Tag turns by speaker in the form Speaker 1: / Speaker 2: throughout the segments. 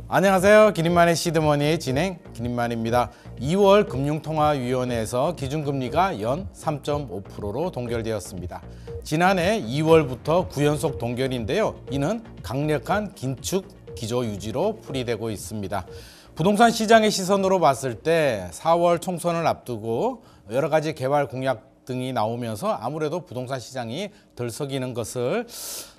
Speaker 1: 안녕하세요. 기린만의 시드머니의 진행 기린만입니다. 2월 금융통화위원회에서 기준금리가 연 3.5%로 동결되었습니다. 지난해 2월부터 9연속 동결인데요. 이는 강력한 긴축 기조 유지로 풀이되고 있습니다. 부동산 시장의 시선으로 봤을 때 4월 총선을 앞두고 여러 가지 개발 공약 등이 나오면서 아무래도 부동산 시장이 들썩이는 것을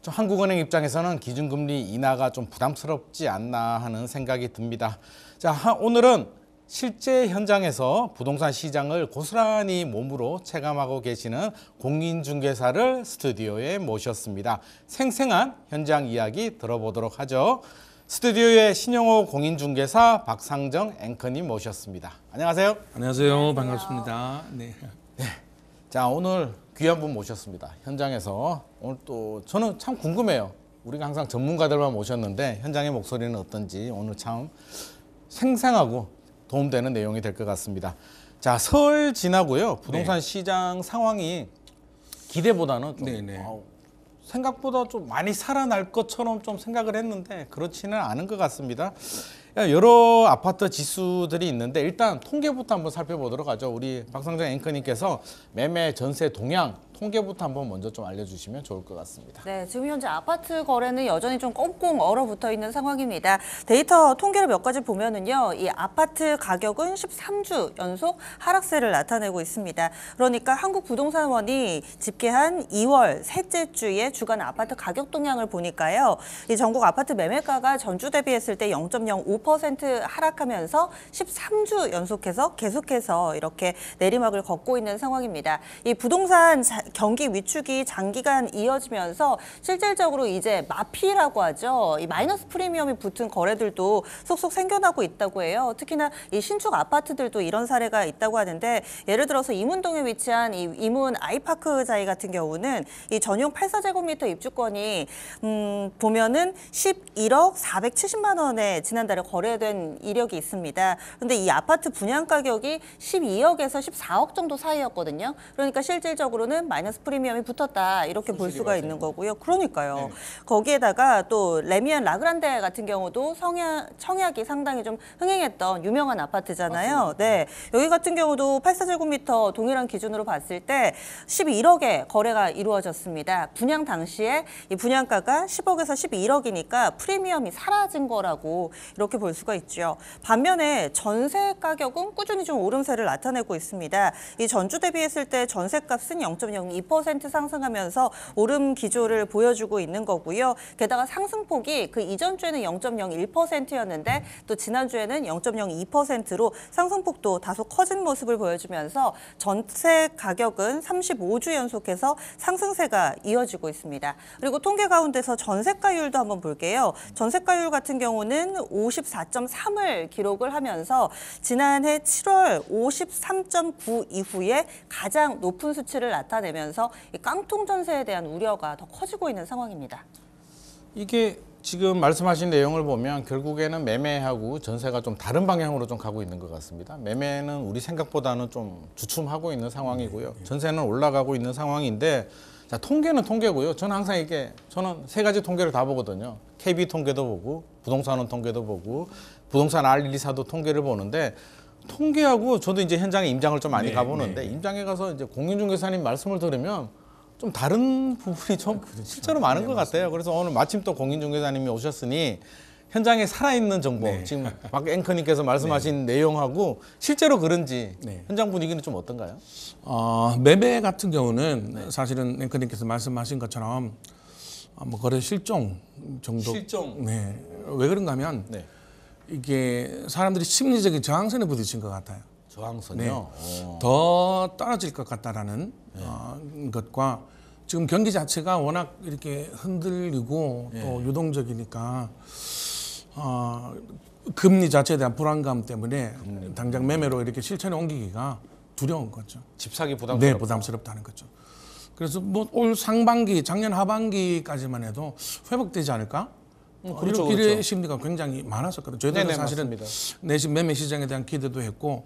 Speaker 1: 좀 한국은행 입장에서는 기준금리 인하가 좀 부담스럽지 않나 하는 생각이 듭니다. 자, 오늘은 실제 현장에서 부동산 시장을 고스란히 몸으로 체감하고 계시는 공인중개사를 스튜디오에 모셨습니다. 생생한 현장 이야기 들어보도록 하죠. 스튜디오에 신영호 공인중개사, 박상정 앵커님 모셨습니다. 안녕하세요.
Speaker 2: 안녕하세요. 반갑습니다. 네.
Speaker 1: 자, 오늘 귀한 분 모셨습니다. 현장에서 오늘 또 저는 참 궁금해요. 우리가 항상 전문가들만 모셨는데 현장의 목소리는 어떤지 오늘 참 생생하고 도움되는 내용이 될 것 같습니다. 자, 설 지나고요. 부동산 시장 상황이 기대보다는 좀 생각보다 좀 많이 살아날 것처럼 좀 생각을 했는데 그렇지는 않은 것 같습니다. 여러 아파트 지수들이 있는데 일단 통계부터 한번 살펴보도록 하죠. 우리 박상정 앵커님께서 매매 전세 동향 통계부터 한번 먼저 좀 알려주시면 좋을 것 같습니다.
Speaker 3: 네, 지금 현재 아파트 거래는 여전히 좀 꽁꽁 얼어붙어 있는 상황입니다. 데이터 통계를 몇 가지 보면은요, 이 아파트 가격은 13주 연속 하락세를 나타내고 있습니다. 그러니까 한국부동산원이 집계한 2월 셋째 주의 주간 아파트 가격 동향을 보니까요, 이 전국 아파트 매매가가 전주 대비했을 때 0.05% 하락하면서 13주 연속해서 계속해서 이렇게 내리막을 걷고 있는 상황입니다. 이 부동산 경기 위축이 장기간 이어지면서 실질적으로 이제 마피라고 하죠. 이 마이너스 프리미엄이 붙은 거래들도 속속 생겨나고 있다고 해요. 특히나 이 신축 아파트들도 이런 사례가 있다고 하는데 예를 들어서 이문동에 위치한 이 이문 아이파크자이 같은 경우는 이 전용 84제곱미터 입주권이 보면은 11억 470만 원에 지난달에 거래된 이력이 있습니다. 그런데 이 아파트 분양 가격이 12억에서 14억 정도 사이였거든요. 그러니까 실질적으로는 마이너스 프리미엄이 붙었다 이렇게 볼 수가 있는 거고요. 그러니까요. 네. 거기에다가 또 레미안 라그란데 같은 경우도 청약이 상당히 좀 흥행했던 유명한 아파트잖아요. 맞습니다. 네, 여기 같은 경우도 84제곱미터 동일한 기준으로 봤을 때 11억에 거래가 이루어졌습니다. 분양 당시에 이 분양가가 10억에서 11억이니까 프리미엄이 사라진 거라고 이렇게 볼 수가 있죠. 반면에 전세 가격은 꾸준히 좀 오름세를 나타내고 있습니다. 이 전주 대비했을 때 전세값은 0.02% 상승하면서 오름 기조를 보여주고 있는 거고요. 게다가 상승폭이 그 이전 주에는 0.01%였는데 또 지난주에는 0.02%로 상승폭도 다소 커진 모습을 보여주면서 전세 가격은 35주 연속해서 상승세가 이어지고 있습니다. 그리고 통계 가운데서 전세가율도 한번 볼게요. 전세가율 같은 경우는 54.3을 기록을 하면서 지난해 7월 53.9 이후에 가장 높은 수치를 나타내면서 이 깡통 전세에 대한 우려가 더 커지고 있는 상황입니다.
Speaker 1: 이게 지금 말씀하신 내용을 보면 결국에는 매매하고 전세가 좀 다른 방향으로 좀 가고 있는 것 같습니다. 매매는 우리 생각보다는 좀 주춤하고 있는 상황이고요. 전세는 올라가고 있는 상황인데 자, 통계는 통계고요. 저는 항상 저는 세 가지 통계를 다 보거든요. KB 통계도 보고 부동산원 통계도 보고 부동산 R124도 통계를 보는데 통계하고 저도 이제 현장에 임장을 좀 많이 가보는데 임장에 가서 이제 공인중개사님 말씀을 들으면 좀 다른 부분이 좀 실제로 많은 것 같아요. 그래서 오늘 마침 또 공인중개사님이 오셨으니 현장에 살아있는 정보, 지금 박 앵커님께서 말씀하신 내용하고 실제로 그런지 현장 분위기는 좀 어떤가요?
Speaker 2: 매매 같은 경우는 사실은 앵커님께서 말씀하신 것처럼 뭐 거래 실종 정도.
Speaker 1: 실종.
Speaker 2: 네. 왜 그런가 하면 이게 사람들이 심리적인 저항선에 부딪힌 것 같아요.
Speaker 1: 저항선이요?
Speaker 2: 더 떨어질 것 같다라는 것과 지금 경기 자체가 워낙 이렇게 흔들리고 또 유동적이니까 금리 자체에 대한 불안감 때문에 당장 매매로 이렇게 실천에 옮기기가 두려운 거죠.
Speaker 1: 집 사기 부담스럽다.
Speaker 2: 네, 부담스럽다는 거죠. 그래서 뭐 올 상반기, 작년 하반기까지만 해도 회복되지 않을까?
Speaker 1: 그렇죠,
Speaker 2: 이런 기대
Speaker 1: 그렇죠.
Speaker 2: 심리가 굉장히 많았었거든요. 저희들은 사실은
Speaker 1: 맞습니다.
Speaker 2: 내집 매매 시장에 대한 기대도 했고,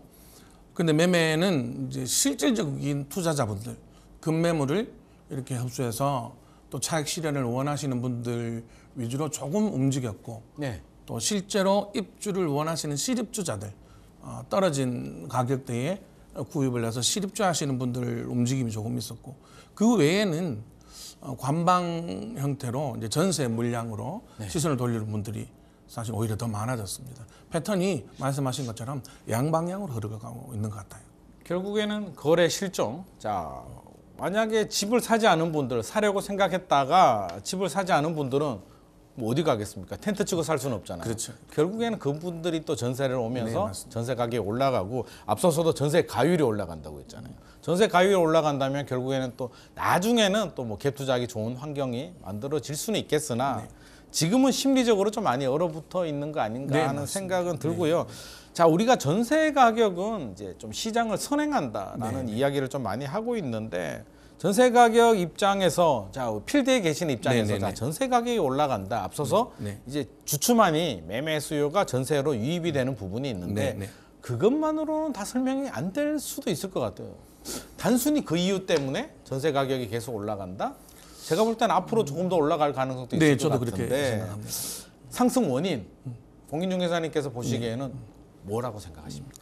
Speaker 2: 근데 매매는 이제 실질적인 투자자분들, 급매물을 이렇게 흡수해서 또 차익 실현을 원하시는 분들 위주로 조금 움직였고, 또 실제로 입주를 원하시는 실입주자들 떨어진 가격대에 구입을 해서 실입주하시는 분들 움직임이 조금 있었고 그 외에는 관방 형태로 이제 전세 물량으로 시선을 돌리는 분들이 사실 오히려 더 많아졌습니다. 패턴이 말씀하신 것처럼 양방향으로 흘러가고 있는 것 같아요.
Speaker 1: 결국에는 거래 실종. 자, 만약에 집을 사지 않은 분들, 사려고 생각했다가 집을 사지 않은 분들은 뭐 어디 가겠습니까? 텐트 치고 살 수는 없잖아요.
Speaker 2: 그렇죠.
Speaker 1: 결국에는 그분들이 또 전세를 오면서
Speaker 2: 네,
Speaker 1: 전세 가격이 올라가고 앞서서도 전세 가율이 올라간다고 했잖아요. 전세 가율이 올라간다면 결국에는 또 나중에는 또 뭐 갭 투자하기 좋은 환경이 만들어질 수는 있겠으나 지금은 심리적으로 좀 많이 얼어붙어 있는 거 아닌가
Speaker 2: 네,
Speaker 1: 하는
Speaker 2: 맞습니다.
Speaker 1: 생각은 들고요. 자, 우리가 전세 가격은 이제 좀 시장을 선행한다라는 이야기를 좀 많이 하고 있는데 전세 가격 입장에서 자 필드에 계시는 입장에서 자, 전세 가격이 올라간다. 앞서서 이제 주춤하니 매매 수요가 전세로 유입이 되는 부분이 있는데 그것만으로는 다 설명이 안 될 수도 있을 것 같아요. 단순히 그 이유 때문에 전세 가격이 계속 올라간다? 제가 볼 때는 앞으로 조금 더 올라갈 가능성도 있을 것
Speaker 2: 저도
Speaker 1: 같은데
Speaker 2: 그렇게 생각합니다.
Speaker 1: 상승 원인 공인중 개사님께서 보시기에는 뭐라고 생각하십니까?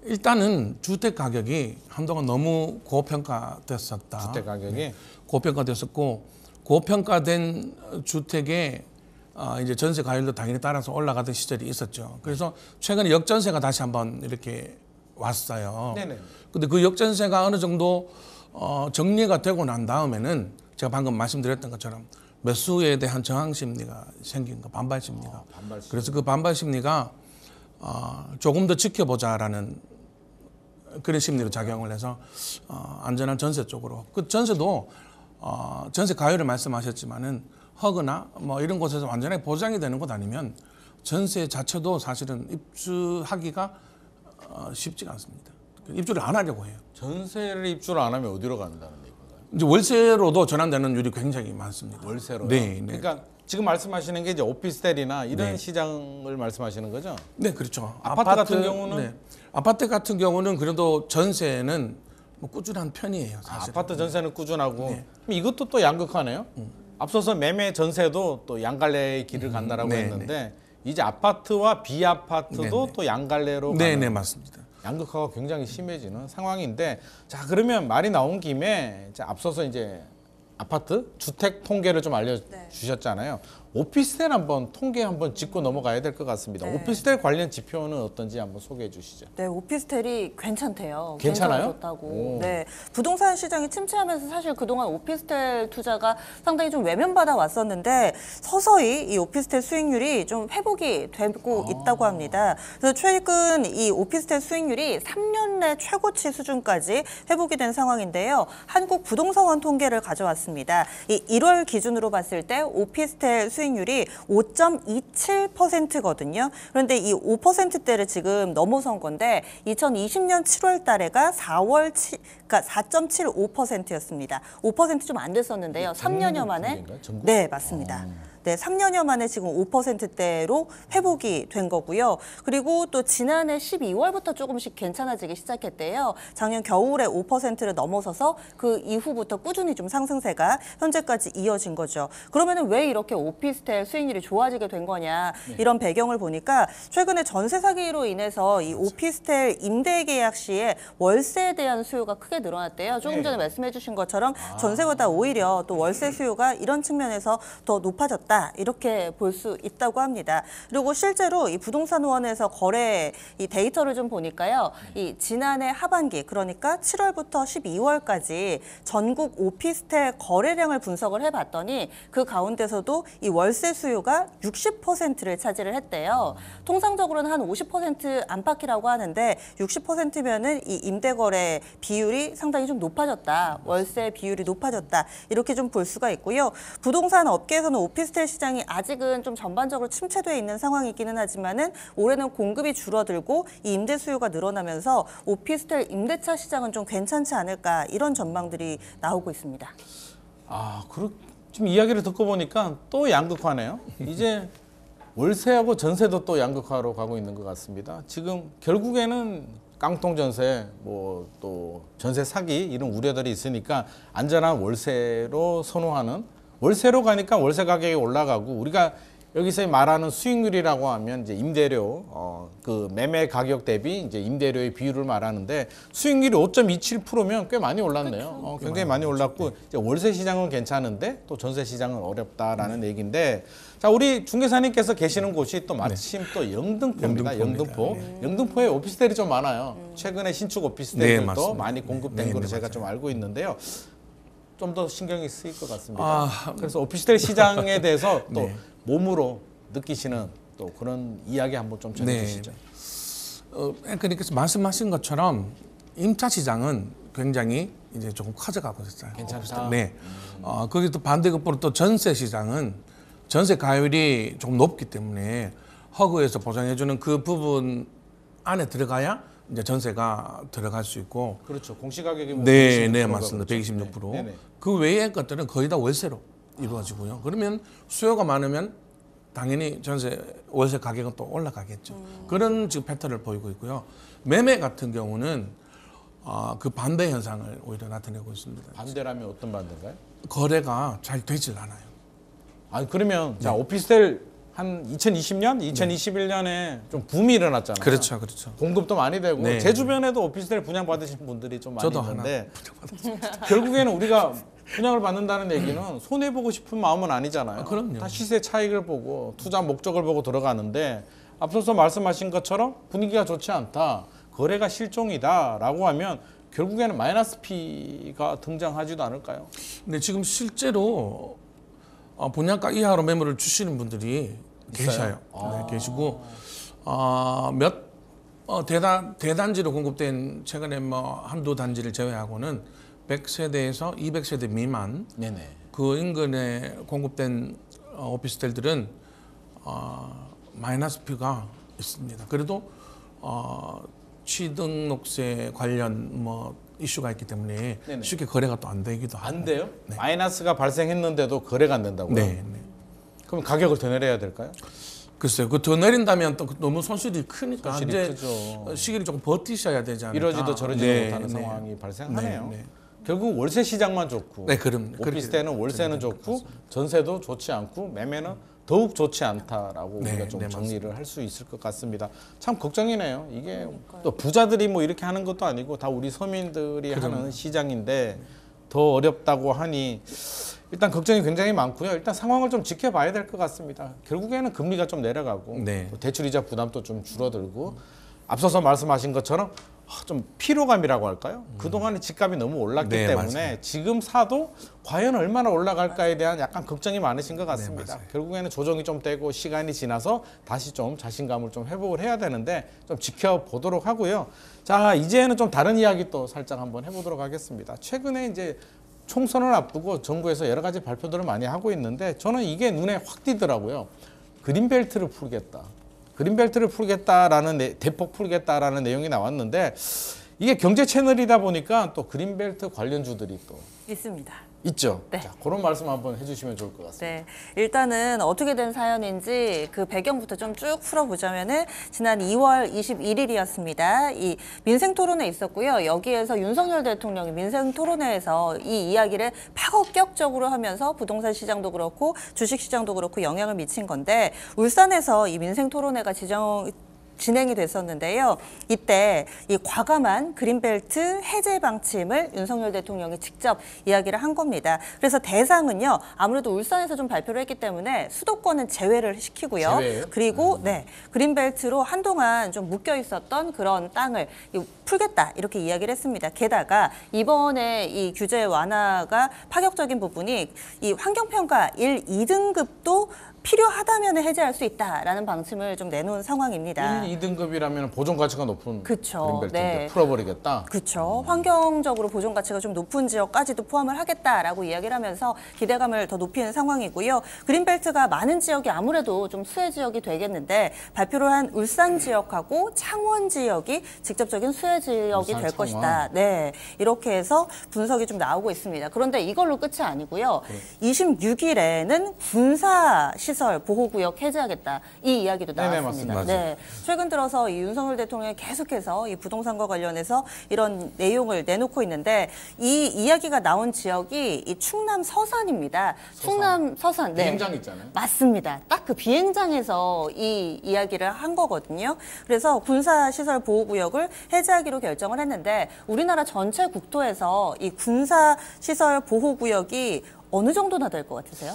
Speaker 2: 일단은 주택 가격이 한동안 너무 고평가됐었다.
Speaker 1: 주택 가격이
Speaker 2: 고평가됐었고 고평가된 주택에 이제 전세 가율도 당연히 따라서 올라가던 시절이 있었죠. 그래서 최근에 역전세가 다시 한번 이렇게 왔어요.
Speaker 1: 네네.
Speaker 2: 근데 그 역전세가 어느 정도 정리가 되고 난 다음에는 제가 방금 말씀드렸던 것처럼 매수에 대한 저항 심리가 생긴 거, 반발 심리가. 그래서 그 반발 심리가 조금 더 지켜보자라는 그런 심리로 작용을 해서 안전한 전세 쪽으로. 그 전세도 전세 가율을 말씀하셨지만은 허그나 뭐 이런 곳에서 완전하게 보장이 되는 곳 아니면 전세 자체도 사실은 입주하기가 쉽지가 않습니다. 입주를 안 하려고 해요.
Speaker 1: 전세를 입주를 안 하면 어디로 간다는 얘기인가요?
Speaker 2: 이제 월세로도 전환되는 율이 굉장히 많습니다.
Speaker 1: 월세로요?
Speaker 2: 네.
Speaker 1: 그러니까 지금 말씀하시는 게 이제 오피스텔이나 이런 시장을 말씀하시는 거죠?
Speaker 2: 네, 그렇죠.
Speaker 1: 아파트 같은 경우는?
Speaker 2: 아파트 같은 경우는 그래도 전세는 뭐 꾸준한 편이에요. 사실.
Speaker 1: 아파트 전세는 꾸준하고 그럼 이것도 또 양극화네요. 앞서서 매매 전세도 또 양갈래의 길을 간다라고 했는데 이제 아파트와 비아파트도 또 양갈래로 가는
Speaker 2: 네, 맞습니다.
Speaker 1: 양극화가 굉장히 심해지는 상황인데 자 그러면 말이 나온 김에 이제 앞서서 이제 아파트 주택 통계를 좀 알려주셨잖아요. 오피스텔 한번 통계 한번 짚고 넘어가야 될 것 같습니다. 오피스텔 관련 지표는 어떤지 한번 소개해 주시죠.
Speaker 3: 네, 오피스텔이 괜찮대요.
Speaker 1: 괜찮아요?
Speaker 3: 괜찮아졌다고. 네, 부동산 시장이 침체하면서 사실 그동안 오피스텔 투자가 상당히 좀 외면받아 왔었는데 서서히 이 오피스텔 수익률이 좀 회복이 되고 있다고 합니다. 그래서 최근 이 오피스텔 수익률이 3년 내 최고치 수준까지 회복이 된 상황인데요. 한국 부동산원 통계를 가져왔습니다. 이 1월 기준으로 봤을 때 오피스텔 수익률이 5.27%거든요. 그런데 이 5%대를 지금 넘어선 건데 2020년 7월 달에가 4월 4.75%였습니다. 5% 좀 안 됐었는데요. 3년여 만에. 네, 맞습니다. 네, 3년여 만에 지금 5%대로 회복이 된 거고요. 그리고 또 지난해 12월부터 조금씩 괜찮아지기 시작했대요. 작년 겨울에 5%를 넘어서서 그 이후부터 꾸준히 좀 상승세가 현재까지 이어진 거죠. 그러면은 왜 이렇게 오피스텔 수익률이 좋아지게 된 거냐 이런 배경을 보니까 최근에 전세 사기로 인해서 이 오피스텔 임대 계약 시에 월세에 대한 수요가 크게 늘어났대요. 조금 전에 말씀해 주신 것처럼 전세보다 오히려 또 월세 수요가 이런 측면에서 더 높아졌다. 이렇게 볼 수 있다고 합니다. 그리고 실제로 이 부동산원에서 거래 이 데이터를 좀 보니까요. 이 지난해 하반기 그러니까 7월부터 12월까지 전국 오피스텔 거래량을 분석을 해봤더니 그 가운데서도 이 월세 수요가 60%를 차지를 했대요. 통상적으로는 한 50% 안팎이라고 하는데 60%면은 이 임대거래 비율이 상당히 좀 높아졌다. 월세 비율이 높아졌다. 이렇게 좀 볼 수가 있고요. 부동산 업계에서는 오피스텔 시장이 아직은 좀 전반적으로 침체돼 있는 상황이기는 하지만은 올해는 공급이 줄어들고 이 임대 수요가 늘어나면서 오피스텔 임대차 시장은 좀 괜찮지 않을까 이런 전망들이 나오고 있습니다.
Speaker 1: 지금 이야기를 듣고 보니까 또 양극화네요. 이제 월세하고 전세도 또 양극화로 가고 있는 것 같습니다. 지금 결국에는 깡통 전세, 뭐 또 전세 사기 이런 우려들이 있으니까 안전한 월세로 선호하는 월세로 가니까 월세 가격이 올라가고 우리가 여기서 말하는 수익률이라고 하면 이제 임대료 그 매매 가격 대비 이제 임대료의 비율을 말하는데 수익률이 5.27%면 꽤 많이 올랐네요. 굉장히 많이 올랐고 이제 월세 시장은 괜찮은데 또 전세 시장은 어렵다라는 얘기인데 자 우리 중개사님께서 계시는 곳이 또 마침 또 영등포입니다. 영등포. 영등포에 오피스텔이 좀 많아요. 최근에 신축 오피스텔들도 많이 공급된 걸로 제가 좀 알고 있는데요. 좀 더 신경이 쓰일 것 같습니다. 그래서 오피스텔 시장에 대해서 또 몸으로 느끼시는 또 그런 이야기 한번 좀 전해주시죠.
Speaker 2: 앵커님께서 말씀하신 것처럼 임차 시장은 굉장히 이제 조금 커져가고 있어요.
Speaker 1: 괜찮다.
Speaker 2: 네. 거기서 반대급부로 또 전세 시장은 전세 가율이 조금 높기 때문에 허그에서 보장해주는 그 부분 안에 들어가야 이제 전세가 들어갈 수 있고.
Speaker 1: 그렇죠. 공시가격이 뭐
Speaker 2: 네,
Speaker 1: 126%가
Speaker 2: 맞습니다.
Speaker 1: 그렇죠.
Speaker 2: 126%.
Speaker 1: 네네.
Speaker 2: 그 외의 것들은 거의 다 월세로 이루어지고요. 그러면 수요가 많으면 당연히 전세 월세 가격은 또 올라가겠죠. 그런 지금 패턴을 보이고 있고요. 매매 같은 경우는 그 반대 현상을 오히려 나타내고 있습니다.
Speaker 1: 반대라면 어떤 반대인가요?
Speaker 2: 거래가 잘 되질 않아요.
Speaker 1: 아니 그러면 자 오피스텔 한 2020년, 2021년에 좀 붐이 일어났잖아요.
Speaker 2: 그렇죠.
Speaker 1: 공급도 많이 되고
Speaker 2: 네.
Speaker 1: 제 주변에도 오피스텔 분양 받으신 분들이 좀 많이
Speaker 2: 저도
Speaker 1: 있는데 결국에는 우리가 분양을 받는다는 얘기는 손해 보고 싶은 마음은 아니잖아요.
Speaker 2: 그럼요.
Speaker 1: 다 시세 차익을 보고 투자 목적을 보고 들어가는데 앞서서 말씀하신 것처럼 분위기가 좋지 않다, 거래가 실종이다라고 하면 결국에는 마이너스 피가 등장하지도 않을까요?
Speaker 2: 근데 지금 실제로 분양가 이하로 매물을 주시는 분들이 계셔요. 네, 계시고 대단지로 공급된 최근에 뭐 한두 단지를 제외하고는 100세대에서 200세대 미만
Speaker 1: 네네.
Speaker 2: 그 인근에 공급된 오피스텔들은 마이너스 피가 있습니다. 그래도 취등록세 관련 뭐 이슈가 있기 때문에
Speaker 1: 네네.
Speaker 2: 쉽게 거래가 또 안 되기도 하고.
Speaker 1: 안 돼요?
Speaker 2: 네.
Speaker 1: 마이너스가 발생했는데도 거래가 안 된다고요?
Speaker 2: 네.
Speaker 1: 그럼 가격을 더 내려야 될까요?
Speaker 2: 글쎄요. 그 더 내린다면 또 너무 손실이 크니까
Speaker 1: 손실이
Speaker 2: 이제
Speaker 1: 크죠.
Speaker 2: 시기를 조금 버티셔야 되지 않을까.
Speaker 1: 이러지도 저러지도
Speaker 2: 네,
Speaker 1: 못하는
Speaker 2: 네.
Speaker 1: 상황이 발생하네요.
Speaker 2: 네.
Speaker 1: 결국 월세 시장만 좋고
Speaker 2: 네, 그럼
Speaker 1: 오피스텔은 월세는 좋고 전세도 좋지 않고 매매는 더욱 좋지 않다라고
Speaker 2: 네,
Speaker 1: 우리가 좀
Speaker 2: 네,
Speaker 1: 정리를 할 수 있을 것 같습니다. 참 걱정이네요. 이게 또 부자들이 뭐 이렇게 하는 것도 아니고 다 우리 서민들이 하는 시장인데 더 어렵다고 하니 일단 걱정이 굉장히 많고요. 일단 상황을 좀 지켜봐야 될 것 같습니다. 결국에는 금리가 좀 내려가고
Speaker 2: 네.
Speaker 1: 또 대출이자 부담도 좀 줄어들고 앞서서 말씀하신 것처럼 좀 피로감이라고 할까요? 그동안에 집값이 너무 올랐기
Speaker 2: 네,
Speaker 1: 때문에
Speaker 2: 맞아요.
Speaker 1: 지금 사도 과연 얼마나 올라갈까에 대한 약간 걱정이 많으신 것 같습니다.
Speaker 2: 맞아요.
Speaker 1: 결국에는 조정이 좀 되고 시간이 지나서 다시 좀 자신감을 좀 회복을 해야 되는데 좀 지켜보도록 하고요. 자, 이제는 좀 다른 이야기 또 살짝 한번 해보도록 하겠습니다. 최근에 이제 총선을 앞두고 정부에서 여러 가지 발표들을 많이 하고 있는데 저는 이게 눈에 확 띄더라고요. 그린벨트를 풀겠다. 그린벨트를 풀겠다라는 대폭 풀겠다라는 내용이 나왔는데 이게 경제 채널이다 보니까 또 그린벨트 관련주들이 또
Speaker 3: 있습니다.
Speaker 1: 있죠.
Speaker 3: 네.
Speaker 1: 자, 그런 말씀 한번 해주시면 좋을 것 같습니다.
Speaker 3: 네, 일단은 어떻게 된 사연인지 그 배경부터 좀 쭉 풀어보자면은 지난 2월 21일이었습니다. 이 민생 토론회 있었고요. 여기에서 윤석열 대통령이 민생 토론회에서 이 이야기를 파격적으로 하면서 부동산 시장도 그렇고 주식 시장도 그렇고 영향을 미친 건데 울산에서 이 민생 토론회가 진행이 됐었는데요. 이때 이 과감한 그린벨트 해제 방침을 윤석열 대통령이 직접 이야기를 한 겁니다. 그래서 대상은요. 아무래도 울산에서 좀 발표를 했기 때문에 수도권은 제외를 시키고요.
Speaker 1: 제외예요?
Speaker 3: 그리고 네, 그린벨트로 한동안 좀 묶여 있었던 그런 땅을 풀겠다 이렇게 이야기를 했습니다. 게다가 이번에 이 규제 완화가 파격적인 부분이 이 환경평가 1, 2등급도 필요하다면 해제할 수 있다라는 방침을 좀 내놓은 상황입니다.
Speaker 1: 1, 2등급이라면 보존 가치가 높은
Speaker 3: 그쵸.
Speaker 1: 그린벨트인데
Speaker 3: 네.
Speaker 1: 풀어버리겠다.
Speaker 3: 그렇죠. 환경적으로 보존 가치가 좀 높은 지역까지도 포함을 하겠다라고 이야기를 하면서 기대감을 더 높이는 상황이고요. 그린벨트가 많은 지역이 아무래도 좀 수혜 지역이 되겠는데 발표를 한 울산 지역하고 창원 지역이 직접적인 수혜 지역이
Speaker 1: 울산,
Speaker 3: 될
Speaker 1: 창원.
Speaker 3: 것이다. 네, 이렇게 해서 분석이 좀 나오고 있습니다. 그런데 이걸로 끝이 아니고요. 26일에는 군사 시설 시설 보호구역 해제하겠다 이 이야기도
Speaker 1: 네네,
Speaker 3: 나왔습니다.
Speaker 1: 맞습니다.
Speaker 3: 네, 최근 들어서 이 윤석열 대통령이 계속해서 이 부동산과 관련해서 이런 내용을 내놓고 있는데 이 이야기가 나온 지역이 이 충남 서산입니다. 충남 서산. 네.
Speaker 1: 비행장 있잖아요.
Speaker 3: 맞습니다. 딱 그 비행장에서 이 이야기를 한 거거든요. 그래서 군사시설 보호구역을 해제하기로 결정을 했는데 우리나라 전체 국토에서 이 군사시설 보호구역이 어느 정도나 될 것 같으세요?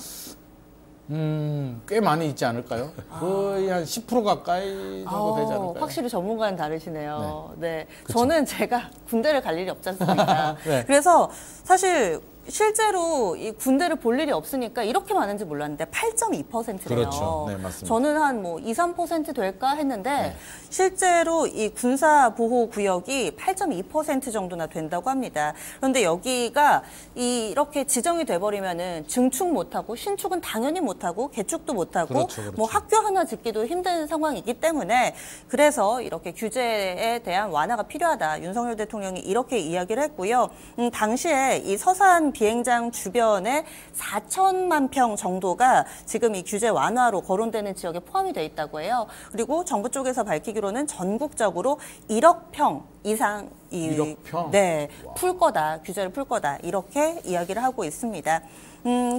Speaker 1: 꽤 많이 있지 않을까요? 거의 한 10% 가까이 정도 되지 않을까요?
Speaker 3: 확실히 전문가는 다르시네요. 네. 저는 제가 군대를 갈 일이 없지 않습니까?
Speaker 1: 네.
Speaker 3: 그래서 사실 실제로 이 군대를 볼 일이 없으니까 이렇게 많은지 몰랐는데 8.2%래요.
Speaker 1: 그렇죠. 네, 맞습니다.
Speaker 3: 저는 한 뭐 2, 3% 될까 했는데 실제로 이 군사 보호 구역이 8.2% 정도나 된다고 합니다. 그런데 여기가 이렇게 지정이 돼 버리면은 증축 못 하고 신축은 당연히 못 하고 개축도 못 하고
Speaker 1: 그렇죠.
Speaker 3: 뭐 학교 하나 짓기도 힘든 상황이기 때문에 그래서 이렇게 규제에 대한 완화가 필요하다. 윤석열 대통령이 이렇게 이야기를 했고요. 당시에 이 서산 비행장 주변에 4천만 평 정도가 지금 이 규제 완화로 거론되는 지역에 포함이 돼 있다고 해요. 그리고 정부 쪽에서 밝히기로는 전국적으로 1억 평 이상
Speaker 1: 1억 평?
Speaker 3: 네, 풀 거다. 규제를 풀 거다. 이렇게 이야기를 하고 있습니다.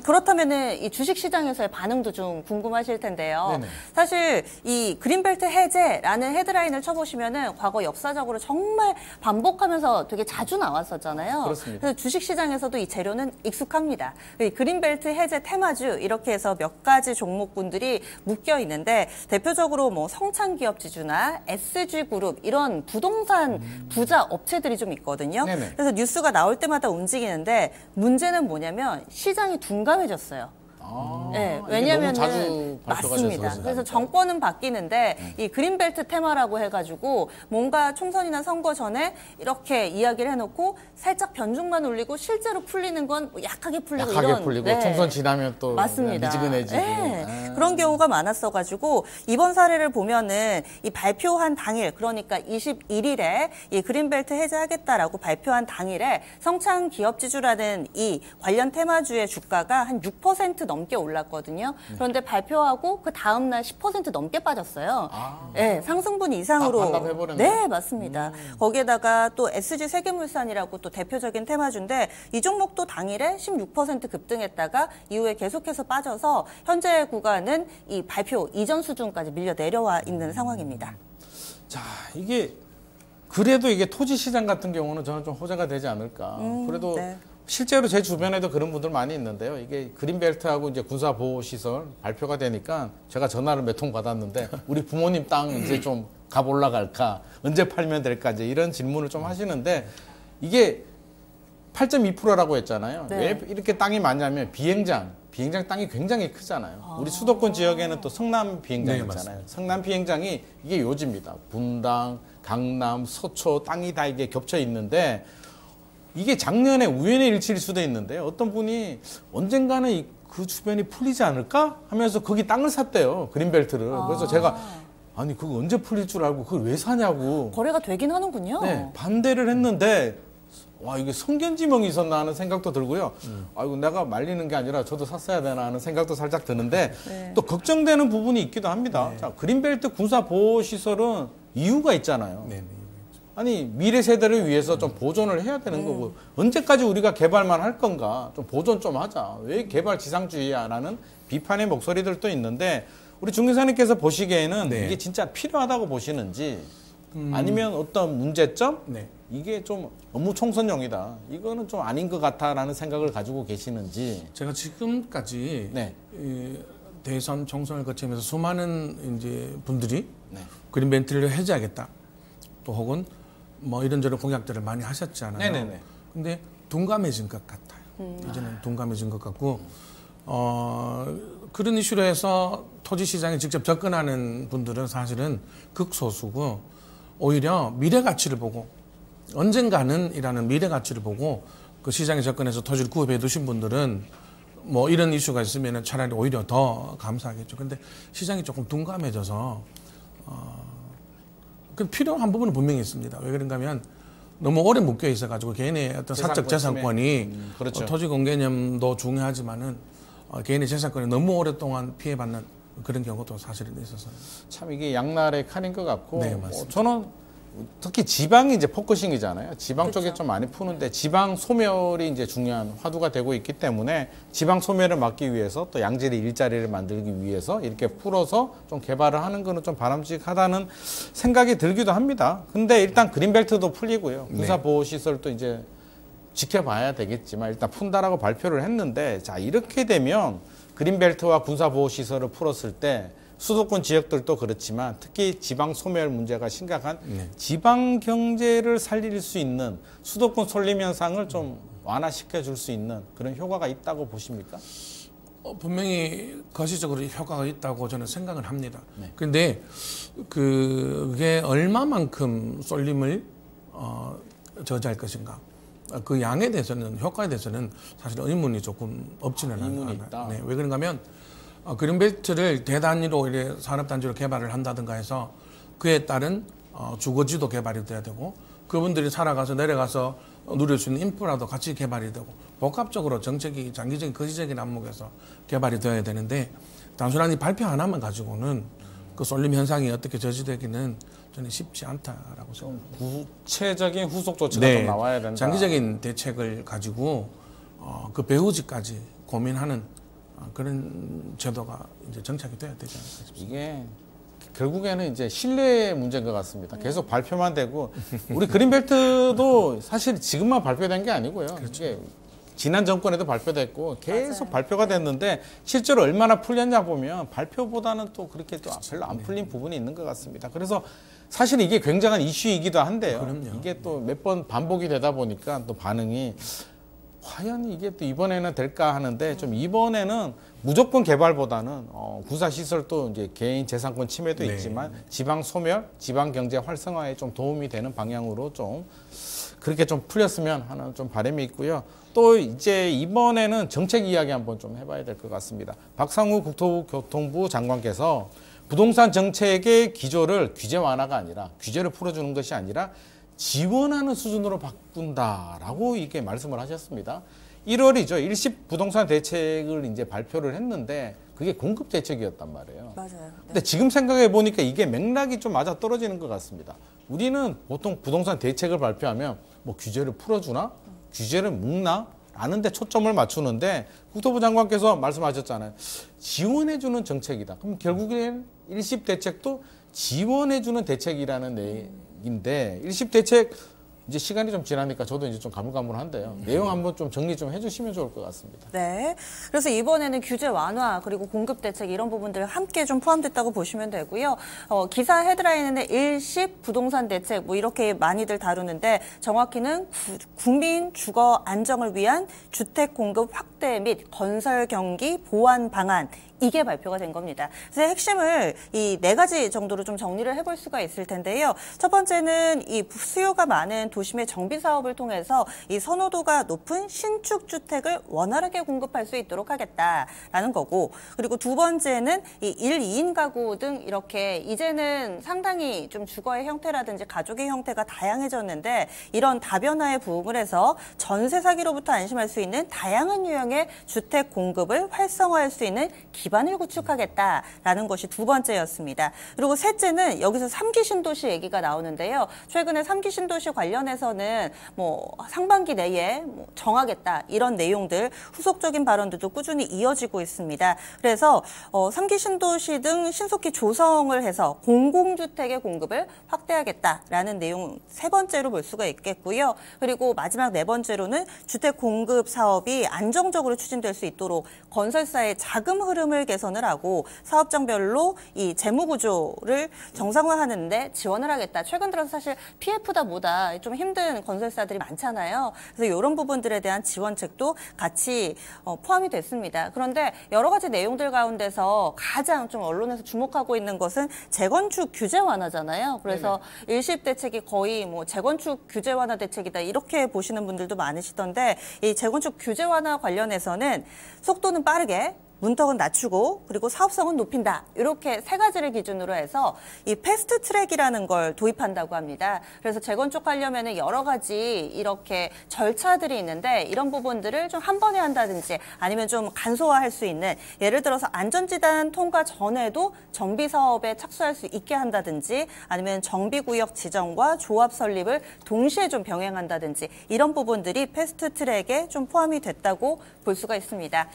Speaker 3: 그렇다면은 이 주식시장에서의 반응도 좀 궁금하실 텐데요.
Speaker 1: 네네.
Speaker 3: 사실 이 그린벨트 해제라는 헤드라인을 쳐보시면은 과거 역사적으로 정말 반복하면서 되게 자주 나왔었잖아요.
Speaker 1: 그렇습니다.
Speaker 3: 그래서 주식시장에서도 이 재료는 익숙합니다. 이 그린벨트 해제 테마주 이렇게 해서 몇 가지 종목군들이 묶여 있는데 대표적으로 뭐 성창기업지주나 SG그룹 이런 부동산 부자 업체들이 좀 있거든요.
Speaker 1: 네네.
Speaker 3: 그래서 뉴스가 나올 때마다 움직이는데 문제는 뭐냐면 시장이 둔감해졌어요. 네,
Speaker 1: 이게
Speaker 3: 왜냐면은
Speaker 1: 너무 자주 발표가
Speaker 3: 맞습니다.
Speaker 1: 돼서
Speaker 3: 그래서 정권은 바뀌는데 이 그린벨트 테마라고 해가지고 뭔가 총선이나 선거 전에 이렇게 이야기를 해놓고 살짝 변죽만 울리고 실제로 풀리는 건 약하게 풀리고
Speaker 1: 약하게
Speaker 3: 이런
Speaker 1: 풀리고
Speaker 3: 네.
Speaker 1: 총선 지나면 또
Speaker 3: 맞습니다.
Speaker 1: 미지근해지고.
Speaker 3: 네. 그런 경우가 많았어가지고 이번 사례를 보면은 이 발표한 당일 그러니까 21일에 이 그린벨트 해제하겠다라고 발표한 당일에 성창기업지주라는 이 관련 테마주의 주가가 한 6% 넘게 올랐거든요. 그런데 발표하고 그 다음 날 10% 넘게 빠졌어요. 네, 상승분 이상으로.
Speaker 1: 반납해버렸네요.
Speaker 3: 네, 맞습니다. 거기에다가 또 SG 세계물산이라고 또 대표적인 테마주인데 이 종목도 당일에 16% 급등했다가 이후에 계속해서 빠져서 현재 구간은 이 발표 이전 수준까지 밀려 내려와 있는 상황입니다.
Speaker 1: 자, 이게 그래도 이게 토지 시장 같은 경우는 저는 좀 호재가 되지 않을까. 그래도
Speaker 3: 네.
Speaker 1: 실제로 제 주변에도 그런 분들 많이 있는데요. 이게 그린벨트하고 이제 군사보호시설 발표가 되니까 제가 전화를 몇 통 받았는데 우리 부모님 땅 이제 좀 값 올라갈까? 언제 팔면 될까? 이제 이런 질문을 좀 하시는데 이게 8.2%라고 했잖아요.
Speaker 3: 네.
Speaker 1: 왜 이렇게 땅이 많냐면 비행장 땅이 굉장히 크잖아요. 우리 수도권 지역에는 또 성남 비행장
Speaker 2: 네,
Speaker 1: 있잖아요. 성남 비행장이 이게 요지입니다. 분당, 강남, 서초 땅이 다 이게 겹쳐 있는데 이게 작년에 우연의 일치일 수도 있는데 어떤 분이 언젠가는 그 주변이 풀리지 않을까 하면서 거기 땅을 샀대요. 그린벨트를. 그래서 제가 아니 그거 언제 풀릴 줄 알고 그걸 왜 사냐고.
Speaker 3: 거래가 되긴 하는군요.
Speaker 1: 네, 반대를 했는데 와 이게 성견지명이 있었나 하는 생각도 들고요. 아이고 내가 말리는 게 아니라 저도 샀어야 되나 하는 생각도 살짝 드는데
Speaker 3: 네.
Speaker 1: 또 걱정되는 부분이 있기도 합니다. 자, 그린벨트 군사 보호 시설은 이유가 있잖아요.
Speaker 2: 네, 네.
Speaker 1: 아니 미래 세대를 위해서 좀 보존을 해야 되는 거고 언제까지 우리가 개발만 할 건가 좀 보존 좀 하자. 왜 개발 지상주의야라는 비판의 목소리들도 있는데 우리 중 기사님께서 보시기에는
Speaker 2: 네.
Speaker 1: 이게 진짜 필요하다고 보시는지 아니면 어떤 문제점
Speaker 2: 네.
Speaker 1: 이게 좀 업무 총선용이다. 이거는 좀 아닌 것 같다라는 생각을 가지고 계시는지.
Speaker 2: 제가 지금까지
Speaker 1: 네.
Speaker 2: 이 대선 총선을 거치면서 수많은 이제 분들이
Speaker 1: 네.
Speaker 2: 그린벨트를 해제하겠다. 또 혹은 뭐 이런저런 공약들을 많이 하셨잖아요.
Speaker 1: 네네네.
Speaker 2: 근데 둔감해진 것 같아요. 이제는 둔감해진 것 같고 그런 이슈로 해서 토지 시장에 직접 접근하는 분들은 사실은 극소수고 오히려 미래 가치를 보고 언젠가는 이라는 미래 가치를 보고 그 시장에 접근해서 토지를 구입해 두신 분들은 뭐 이런 이슈가 있으면 차라리 오히려 더 감사하겠죠. 근데 시장이 조금 둔감해져서 그 필요한 부분은 분명히 있습니다. 왜 그런가 하면 너무 오래 묶여 있어가지고 개인의 어떤 사적 재산권이
Speaker 1: 그렇죠.
Speaker 2: 토지 공개념도 중요하지만은 개인의 재산권이 너무 오랫동안 피해받는 그런 경우도 사실은 있어서.
Speaker 1: 참 이게 양날의 칼인 것 같고
Speaker 2: 네, 맞습니다.
Speaker 1: 저는 특히 지방이 이제 포커싱이잖아요. 지방 쪽에
Speaker 3: 그렇죠.
Speaker 1: 좀 많이 푸는데 지방 소멸이 이제 중요한 화두가 되고 있기 때문에 지방 소멸을 막기 위해서 또 양질의 일자리를 만들기 위해서 이렇게 풀어서 좀 개발을 하는 거는 좀 바람직하다는 생각이 들기도 합니다. 근데 일단 그린벨트도 풀리고요. 군사보호시설도 이제 지켜봐야 되겠지만 일단 푼다라고 발표를 했는데 자 이렇게 되면 그린벨트와 군사보호시설을 풀었을 때 수도권 지역들도 그렇지만 특히 지방 소멸 문제가 심각한 지방 경제를 살릴 수 있는 수도권 솔림 현상을 좀 완화시켜 줄 수 있는 그런 효과가 있다고 보십니까?
Speaker 2: 분명히 거시적으로 효과가 있다고 저는 생각을 합니다. 그런데 그게 얼마만큼 쏠림을 저지할 것인가? 그 양에 대해서는 효과에 대해서는 사실 의문이 조금 없지는 않아요.
Speaker 1: 있다.
Speaker 2: 네, 왜 그런가 하면 그린벨트를 대단위로 이래 산업단지로 개발을 한다든가 해서 그에 따른 주거지도 개발이 돼야 되고 그분들이 살아가서 내려가서 누릴 수 있는 인프라도 같이 개발이 되고 복합적으로 정책이 장기적인 거시적인 안목에서 개발이 되어야 되는데 단순한 이 발표 하나만 가지고는 그 쏠림 현상이 어떻게 저지되기는 저는 쉽지 않다라고 생각합니다.
Speaker 1: 구체적인 후속 조치가 좀 나와야 된다.
Speaker 2: 장기적인 대책을 가지고 그 배후지까지 고민하는 그런 제도가 이제 정착이 돼야 되지 않을까 싶습니다.
Speaker 1: 이게 결국에는 이제 신뢰의 문제인 것 같습니다. 계속 발표만 되고 우리 그린벨트도 사실 지금만 발표된 게 아니고요. 이게 지난 정권에도 발표됐고 계속
Speaker 3: 맞아요.
Speaker 1: 발표가 됐는데 실제로 얼마나 풀렸냐 보면 발표보다는 또 그렇게 또 별로 안 풀린 부분이 있는 것 같습니다. 그래서 사실 이게 굉장한 이슈이기도 한데요.
Speaker 2: 그럼요.
Speaker 1: 이게 또 몇 번 반복이 되다 보니까 또 반응이 과연 이게 또 이번에는 될까 하는데 좀 이번에는 무조건 개발보다는 군사시설도 이제 개인 재산권 침해도 있지만 지방 소멸, 지방 경제 활성화에 좀 도움이 되는 방향으로 좀 그렇게 좀 풀렸으면 하는 좀 바람이 있고요. 또 이제 이번에는 정책 이야기 한번 좀 해봐야 될 것 같습니다. 박상우 국토교통부 장관께서 부동산 정책의 기조를 규제 완화가 아니라 규제를 풀어주는 것이 아니라 지원하는 수준으로 바꾼다라고 이게 말씀을 하셨습니다. 1월이죠. 일시 부동산 대책을 이제 발표를 했는데 그게 공급 대책이었단 말이에요.
Speaker 3: 맞아요. 네.
Speaker 1: 근데 지금 생각해 보니까 이게 맥락이 좀 맞아 떨어지는 것 같습니다. 우리는 보통 부동산 대책을 발표하면 뭐 규제를 풀어주나? 규제를 묶나? 라는데 초점을 맞추는데 국토부 장관께서 말씀하셨잖아요. 지원해주는 정책이다. 그럼 결국엔 일시 대책도 지원해주는 대책이라는 내용인데 일시 대책 이제 시간이 좀 지나니까 저도 이제 좀 가물가물한데요. 내용 한번 좀 정리 좀 해주시면 좋을 것 같습니다.
Speaker 3: 네. 그래서 이번에는 규제 완화 그리고 공급 대책 이런 부분들 함께 좀 포함됐다고 보시면 되고요. 기사 헤드라인에는 일시 부동산 대책 뭐 이렇게 많이들 다루는데 정확히는 국민 주거 안정을 위한 주택 공급 확대 및 건설 경기 보완 방안 이게 발표가 된 겁니다. 그래서 핵심을 이 4가지 정도로 좀 정리를 해볼 수가 있을 텐데요. 첫 번째는 이 수요가 많은 도심의 정비 사업을 통해서 이 선호도가 높은 신축 주택을 원활하게 공급할 수 있도록 하겠다라는 거고, 그리고 두 번째는 이 1, 2인 가구 등 이렇게 이제는 상당히 좀 주거의 형태라든지 가족의 형태가 다양해졌는데 이런 다변화에 부응을 해서 전세 사기로부터 안심할 수 있는 다양한 유형의 주택 공급을 활성화할 수 있는 기반을 구축하겠다라는 것이 두 번째였습니다. 그리고 셋째는 여기서 3기 신도시 얘기가 나오는데요. 최근에 3기 신도시 관련해서는 뭐 상반기 내에 뭐 정하겠다 이런 내용들 후속적인 발언들도 꾸준히 이어지고 있습니다. 그래서 3기 신도시 등 신속히 조성을 해서 공공주택의 공급을 확대하겠다라는 내용 세 번째로 볼 수가 있겠고요. 그리고 마지막 네 번째로는 주택 공급 사업이 안정적으로 추진될 수 있도록 건설사의 자금 흐름을 개선을 하고 사업장별로 이 재무 구조를 정상화하는 데 지원을 하겠다. 최근 들어서 사실 PF다 뭐다 좀 힘든 건설사들이 많잖아요. 그래서 이런 부분들에 대한 지원책도 같이 포함이 됐습니다. 그런데 여러 가지 내용들 가운데서 가장 좀 언론에서 주목하고 있는 것은 재건축 규제 완화잖아요. 그래서 일시 대책이 거의 뭐 재건축 규제 완화 대책이다 이렇게 보시는 분들도 많으시던데 이 재건축 규제 완화 관련해서는 속도는 빠르게 문턱은 낮추고 그리고 사업성은 높인다. 이렇게 세 가지를 기준으로 해서 이 패스트 트랙이라는 걸 도입한다고 합니다. 그래서 재건축하려면 여러 가지 이렇게 절차들이 있는데 이런 부분들을 좀 한 번에 한다든지 아니면 좀 간소화할 수 있는 예를 들어서 안전지단 통과 전에도 정비 사업에 착수할 수 있게 한다든지 아니면 정비구역 지정과 조합 설립을 동시에 좀 병행한다든지 이런 부분들이 패스트 트랙에 좀 포함이 됐다고 볼 수가 있습니다.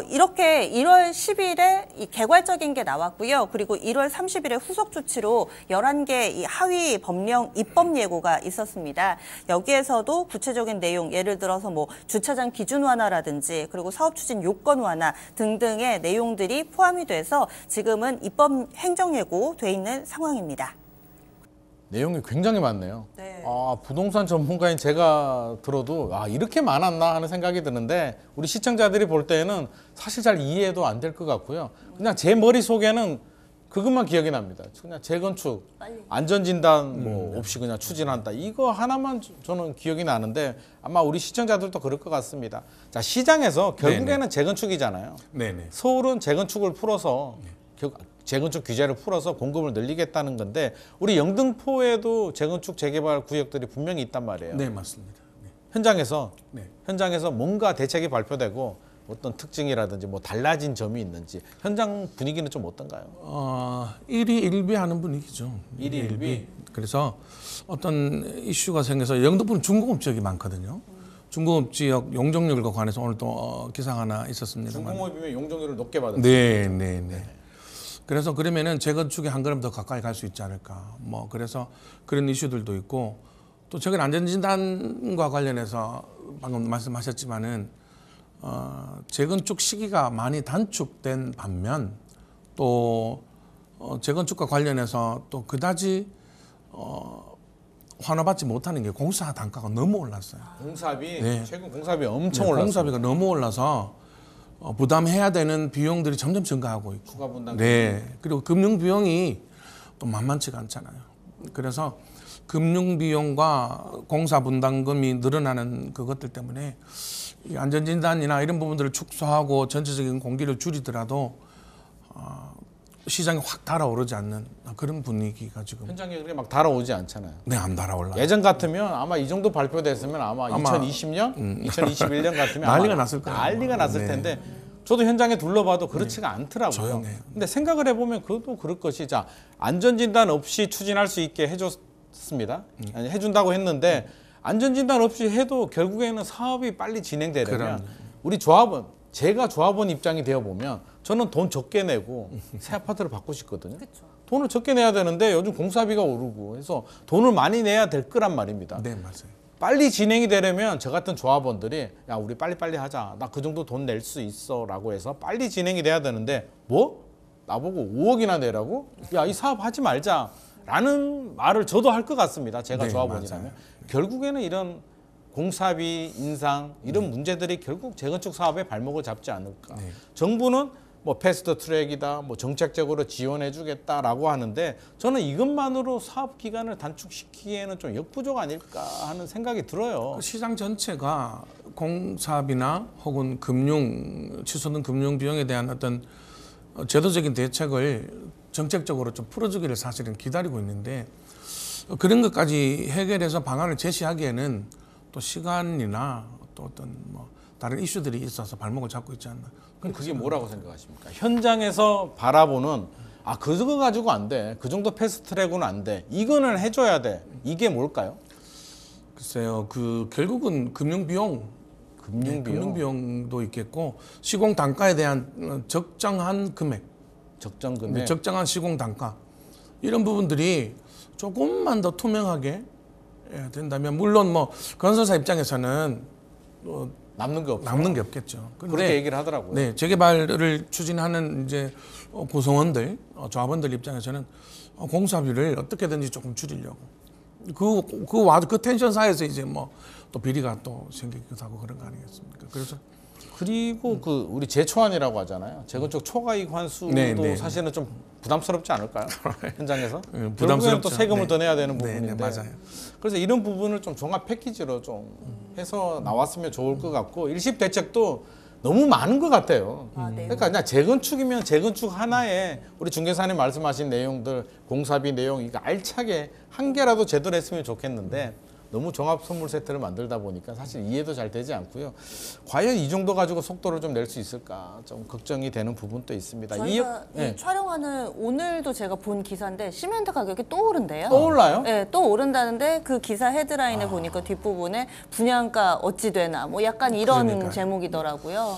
Speaker 3: 이렇게 1월 10일에 이 개괄적인 게 나왔고요. 그리고 1월 30일에 후속 조치로 11개 이 하위 법령 입법 예고가 있었습니다. 여기에서도 구체적인 내용, 예를 들어서 뭐 주차장 기준 완화라든지 그리고 사업 추진 요건 완화 등등의 내용들이 포함이 돼서 지금은 입법 행정 예고 돼 있는 상황입니다.
Speaker 1: 내용이 굉장히 많네요.
Speaker 3: 네.
Speaker 1: 부동산 전문가인 제가 들어도 이렇게 많았나 하는 생각이 드는데 우리 시청자들이 볼 때는 사실 잘 이해도 안 될 것 같고요. 그냥 제 머릿속에는 그것만 기억이 납니다. 그냥 재건축, 안전진단 뭐 없이 그냥 추진한다. 이거 하나만 저는 기억이 나는데 아마 우리 시청자들도 그럴 것 같습니다. 자, 시장에서 결국에는
Speaker 2: 네네.
Speaker 1: 재건축이잖아요.
Speaker 2: 네네.
Speaker 1: 서울은 재건축을 풀어서 재건축 규제를 풀어서 공급을 늘리겠다는 건데 우리 영등포에도 재건축 재개발 구역들이 분명히 있단 말이에요.
Speaker 2: 네, 맞습니다. 네.
Speaker 1: 현장에서 뭔가 대책이 발표되고 어떤 특징이라든지 뭐 달라진 점이 있는지 현장 분위기는 좀 어떤가요?
Speaker 2: 일희일비하는 분위기죠.
Speaker 1: 일희일비.
Speaker 2: 그래서 어떤 이슈가 생겨서 영등포는 중공업 지역이 많거든요. 중공업 지역 용적률과 관해서 오늘 또 기사가 하나 있었습니다만.
Speaker 1: 중공업이면 용적률을 높게 받은.
Speaker 2: 네. 그래서 그러면은 재건축에 한 걸음 더 가까이 갈 수 있지 않을까. 뭐 그래서 그런 이슈들도 있고 또 최근 안전진단과 관련해서 방금 말씀하셨지만은 재건축 시기가 많이 단축된 반면 또 재건축과 관련해서 또 그다지 환호받지 못하는 게 공사 단가가 너무 올랐어요.
Speaker 1: 공사비 최근 공사비 엄청 올랐어요.
Speaker 2: 공사비가 너무 올라서 부담해야 되는 비용들이 점점 증가하고 있고.
Speaker 1: 추가 분담.
Speaker 2: 네. 그리고 금융 비용이 또 만만치가 않잖아요. 그래서 금융 비용과 공사 분담금이 늘어나는 그것들 때문에 이 안전진단이나 이런 부분들을 축소하고 전체적인 공기를 줄이더라도 시장이 확 달아오르지 않는 그런 분위기가 지금.
Speaker 1: 현장에 그렇게 막 달아오지 않잖아요.
Speaker 2: 네, 안 달아올라요.
Speaker 1: 예전 같으면 아마 이 정도 발표됐으면 아마 2020년, 2021년 같으면
Speaker 2: 난리가 났을 거예요.
Speaker 1: 난리가 났을
Speaker 2: 네.
Speaker 1: 텐데 저도 현장에 둘러봐도 그렇지가 않더라고요.
Speaker 2: 조용해요.
Speaker 1: 근데 생각을 해보면 그것도 그럴 것이 자 안전진단 없이 추진할 수 있게 해줬습니다. 아니, 해준다고 했는데 안전진단 없이 해도 결국에는 사업이 빨리 진행되려면
Speaker 2: 그럼요.
Speaker 1: 우리 조합원 제가 조합원 입장이 되어 보면 저는 돈 적게 내고 새 아파트를 받고 싶거든요.
Speaker 3: 그쵸.
Speaker 1: 돈을 적게 내야 되는데 요즘 공사비가 오르고 해서 돈을 많이 내야 될 거란 말입니다.
Speaker 2: 네, 맞아요.
Speaker 1: 빨리 진행이 되려면 저 같은 조합원들이 야 우리 빨리빨리 하자. 나 그 정도 돈 낼 수 있어 라고 해서 빨리 진행이 돼야 되는데 뭐? 나보고 5억이나 내라고? 야 이 사업 하지 말자 라는 말을 저도 할 것 같습니다. 제가
Speaker 2: 네,
Speaker 1: 조합원이라면.
Speaker 2: 맞아요.
Speaker 1: 결국에는 이런 공사비 인상 이런 문제들이 결국 재건축 사업에 발목을 잡지 않을까.
Speaker 2: 네.
Speaker 1: 정부는 뭐 패스트 트랙이다, 뭐 정책적으로 지원해주겠다라고 하는데 저는 이것만으로 사업 기간을 단축시키기에는 좀 역부족 아닐까 하는 생각이 들어요.
Speaker 2: 시장 전체가 공사비나 혹은 치솟는 금융 비용에 대한 어떤 제도적인 대책을 정책적으로 좀 풀어주기를 사실은 기다리고 있는데 그런 것까지 해결해서 방안을 제시하기에는 또 시간이나 또 어떤 뭐 다른 이슈들이 있어서 발목을 잡고 있지 않나.
Speaker 1: 그럼 그게 뭐라고 생각하십니까? 현장에서 바라보는 그거 가지고 안 돼. 그 정도 패스트트랙은 안 돼. 이거는 해줘야 돼. 이게 뭘까요?
Speaker 2: 글쎄요, 결국은 금융 비용도 있겠고 시공 단가에 대한 적정한 금액,
Speaker 1: 적정 금액.
Speaker 2: 적정한 시공 단가 이런 부분들이 조금만 더 투명하게 된다면 물론 뭐 건설사 입장에서는
Speaker 1: 남는 게 없어.
Speaker 2: 남는 게 없겠죠.
Speaker 1: 그렇게 얘기를 하더라고요.
Speaker 2: 네, 재개발을 추진하는 이제 구성원들, 조합원들 입장에서는 공사비를 어떻게든지 조금 줄이려고 그 텐션 사이에서 이제 뭐 또 비리가 또 생기기도 하고 그런 거 아니겠습니까? 그래서
Speaker 1: 그리고 우리 재초안이라고 하잖아요. 재건축 초과이익 환수도
Speaker 2: 네.
Speaker 1: 사실은 좀 부담스럽지 않을까요? 현장에서?
Speaker 2: 부담스럽죠.
Speaker 1: 결국에는 또 세금을
Speaker 2: 네.
Speaker 1: 더 내야 되는
Speaker 2: 네,
Speaker 1: 부분인데.
Speaker 2: 맞아요.
Speaker 1: 그래서 이런 부분을 좀 종합 패키지로 좀 해서 나왔으면 좋을 것 같고 일십 대책도 너무 많은 것 같아요.
Speaker 3: 네.
Speaker 1: 그러니까 그냥 재건축이면 재건축 하나에 우리 중개사님 말씀하신 내용들, 공사비 내용 이거 알차게 한 개라도 제대로 했으면 좋겠는데 너무 종합 선물 세트를 만들다 보니까 사실 이해도 잘 되지 않고요. 과연 이 정도 가지고 속도를 좀 낼 수 있을까 좀 걱정이 되는 부분도 있습니다.
Speaker 3: 저희가 이
Speaker 1: 네.
Speaker 3: 촬영하는 오늘도 제가 본 기사인데 시멘트 가격이 또 오른대요.
Speaker 1: 또 올라요?
Speaker 3: 네, 또 오른다는데 그 기사 헤드라인을 보니까 뒷부분에 분양가 어찌 되나 뭐 약간 이런
Speaker 2: 그러니까요.
Speaker 3: 제목이더라고요.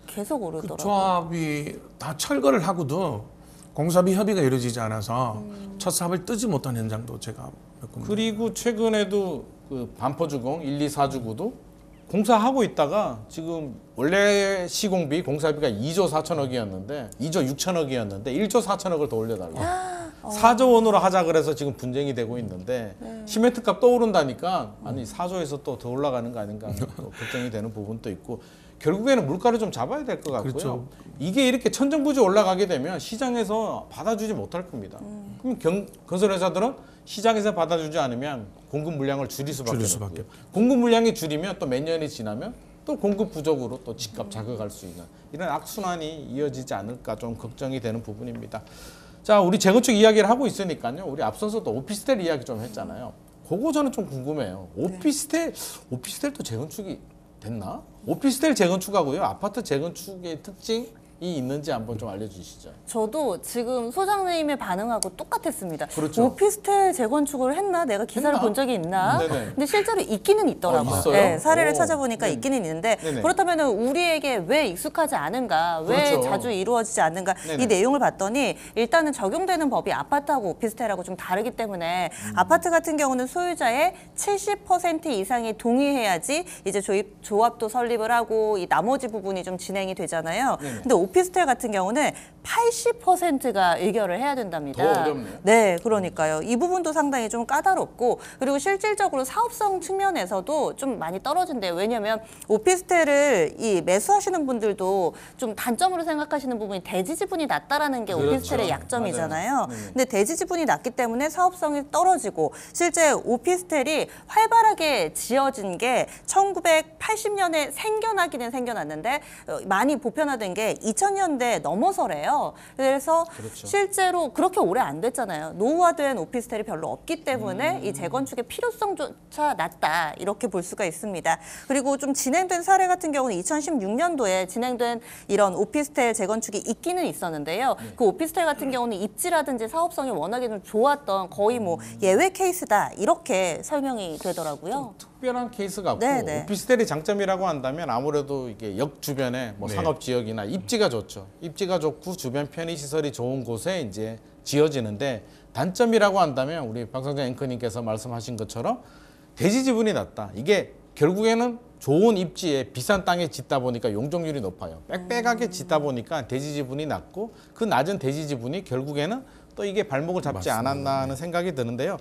Speaker 3: 계속
Speaker 2: 그
Speaker 3: 오르더라고요.
Speaker 2: 조합이 다 철거를 하고도 공사비 협의가 이루어지지 않아서 첫 삽을 뜨지 못한 현장도 제가 몇 군데.
Speaker 1: 그리고 최근에도 그 반포주공 1, 2, 4주구도 공사하고 있다가 지금 원래 시공비 공사비가 2조 4천억이었는데 2조 6천억이었는데 1조 4천억을 더 올려달라. 4조 원으로 하자 그래서 지금 분쟁이 되고 있는데 시멘트 값 또 오른다니까 아니 4조에서 또 더 올라가는 거 아닌가 또 걱정이 되는 부분도 있고 결국에는 물가를 좀 잡아야 될 것 같고요.
Speaker 2: 그렇죠.
Speaker 1: 이게 이렇게 천정부지 올라가게 되면 시장에서 받아주지 못할 겁니다. 그럼 건설회사들은 시장에서 받아주지 않으면 공급 물량을 줄일 수밖에 없고요. 공급 물량이 줄이면 또 몇 년이 지나면 또 공급 부족으로 또 집값 자극할 수 있는 이런 악순환이 이어지지 않을까 좀 걱정이 되는 부분입니다. 자, 우리 재건축 이야기를 하고 있으니까요. 우리 앞서서도 오피스텔 이야기 좀 했잖아요. 그거 저는 좀 궁금해요. 오피스텔도 재건축이 됐나? 오피스텔 재건축하고요. 아파트 재건축의 특징이 있는지 한번 좀 알려주시죠.
Speaker 3: 저도 지금 소장님의 반응하고 똑같았습니다.
Speaker 1: 그렇죠.
Speaker 3: 오피스텔 재건축을 했나? 내가 기사를
Speaker 1: 했나?
Speaker 3: 본 적이 있나?
Speaker 1: 네네.
Speaker 3: 근데 실제로 있기는 있더라고요.
Speaker 1: 있어요?
Speaker 3: 네, 사례를
Speaker 1: 오.
Speaker 3: 찾아보니까
Speaker 1: 네.
Speaker 3: 있기는 있는데
Speaker 1: 네네.
Speaker 3: 그렇다면 우리에게 왜 익숙하지 않은가? 왜
Speaker 1: 그렇죠.
Speaker 3: 자주 이루어지지 않는가?
Speaker 1: 네네.
Speaker 3: 이 내용을 봤더니 일단은 적용되는 법이 아파트하고 오피스텔하고 좀 다르기 때문에 아파트 같은 경우는 소유자의 70% 이상이 동의해야지 이제 조합도 설립을 하고 이 나머지 부분이 좀 진행이 되잖아요.
Speaker 1: 네네.
Speaker 3: 근데 오피스텔 같은 경우는 80%가 의결을 해야 된답니다.
Speaker 1: 더 어렵네요.
Speaker 3: 네, 그러니까요. 이 부분도 상당히 좀 까다롭고 그리고 실질적으로 사업성 측면에서도 좀 많이 떨어진대요. 왜냐하면 오피스텔을 이 매수하시는 분들도 좀 단점으로 생각하시는 부분이 대지 지분이 낮다라는 게
Speaker 1: 그렇죠.
Speaker 3: 오피스텔의 약점이잖아요.
Speaker 1: 맞아요. 네네.
Speaker 3: 근데 대지 지분이 낮기 때문에 사업성이 떨어지고 실제 오피스텔이 활발하게 지어진 게 1980년에 생겨나기는 생겨났는데 많이 보편화된 게 2000년대 넘어서래요. 그래서
Speaker 1: 그렇죠.
Speaker 3: 실제로 그렇게 오래 안 됐잖아요. 노후화된 오피스텔이 별로 없기 때문에 이 재건축의 필요성조차 낮다 이렇게 볼 수가 있습니다. 그리고 좀 진행된 사례 같은 경우는 2016년도에 진행된 이런 오피스텔 재건축이 있기는 있었는데요. 그 오피스텔 같은 경우는 입지라든지 사업성이 워낙에 좀 좋았던 거의 뭐 예외 케이스다 이렇게 설명이 되더라고요.
Speaker 1: 특별한 케이스 같고
Speaker 3: 네네.
Speaker 1: 오피스텔의 장점이라고 한다면 아무래도 이게 역 주변에 뭐
Speaker 2: 네.
Speaker 1: 상업 지역이나 입지가 좋죠. 입지가 좋고 주변 편의 시설이 좋은 곳에 이제 지어지는데 단점이라고 한다면 우리 박성재 앵커님께서 말씀하신 것처럼 대지 지분이 낮다. 이게 결국에는 좋은 입지에 비싼 땅에 짓다 보니까 용적률이 높아요. 빽빽하게 짓다 보니까 대지 지분이 낮고 그 낮은 대지 지분이 결국에는 또 이게 발목을 잡지 않았나 하는 생각이 드는데요.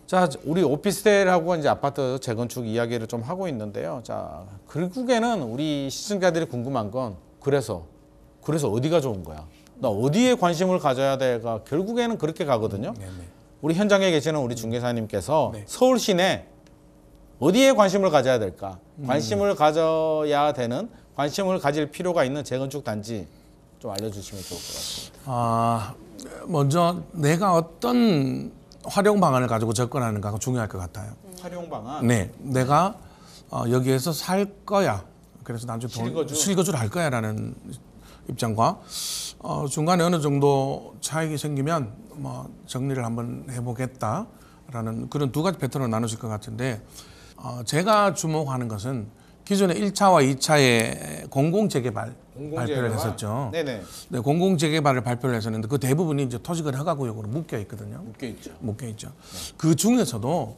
Speaker 1: 자, 우리 오피스텔하고 이제 아파트 재건축 이야기를 좀 하고 있는데요. 자, 결국에는 우리 시청자들이 궁금한 건 그래서 어디가 좋은 거야? 나 어디에 관심을 가져야 돼가 결국에는 그렇게 가거든요. 우리 현장에 계시는 우리 중개사님께서
Speaker 2: 네.
Speaker 1: 서울 시내 어디에 관심을 가져야 될까? 관심을 가져야 되는, 관심을 가질 필요가 있는 재건축 단지 좀 알려주시면 좋을 것 같습니다.
Speaker 2: 먼저 내가 어떤 활용 방안을 가지고 접근하는가가 중요할 것 같아요.
Speaker 1: 활용 방안.
Speaker 2: 네, 내가 여기에서 살 거야. 그래서 나중에 실거주를 할 거야라는 입장과 중간에 어느 정도 차익이 생기면 뭐 정리를 한번 해보겠다라는 그런 두 가지 패턴으로 나누실 것 같은데 제가 주목하는 것은 기존에 1차와 2차의 공공재개발 발표를 했었죠.
Speaker 1: 네네.
Speaker 2: 네, 공공재개발을 발표를 했었는데 그 대부분이 이제 토지거래 허가구역으로 묶여 있거든요.
Speaker 1: 묶여 있죠.
Speaker 2: 네. 그 중에서도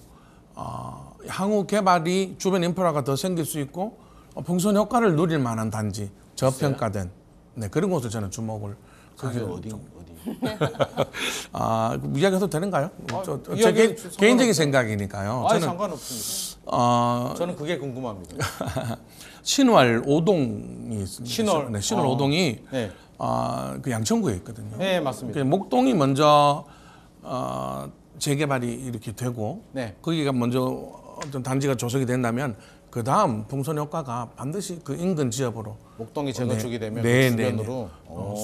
Speaker 2: 향후 개발이 주변 인프라가 더 생길 수 있고 풍선 효과를 누릴 만한 단지, 저평가된 네, 그런 곳을 저는 주목을.
Speaker 1: 그게 어디?
Speaker 2: 이야기해도 되는가요?
Speaker 1: 이야기해 주세요.
Speaker 2: 개인적인 생각이니까요.
Speaker 1: 저는 상관없습니다. 저는 그게 궁금합니다.
Speaker 2: 신월 5동이 있습니다.
Speaker 1: 신월?
Speaker 2: 네, 신월 5동이
Speaker 1: 네.
Speaker 2: 그 양천구에 있거든요.
Speaker 1: 네, 맞습니다.
Speaker 2: 그 목동이 먼저 재개발이 이렇게 되고
Speaker 1: 네.
Speaker 2: 거기가 먼저 어떤 단지가 조성이 된다면 그 다음 풍선 효과가 반드시 그 인근 지역으로
Speaker 1: 목동이 재건축이 되면
Speaker 2: 네,
Speaker 1: 그
Speaker 2: 네,
Speaker 1: 주변으로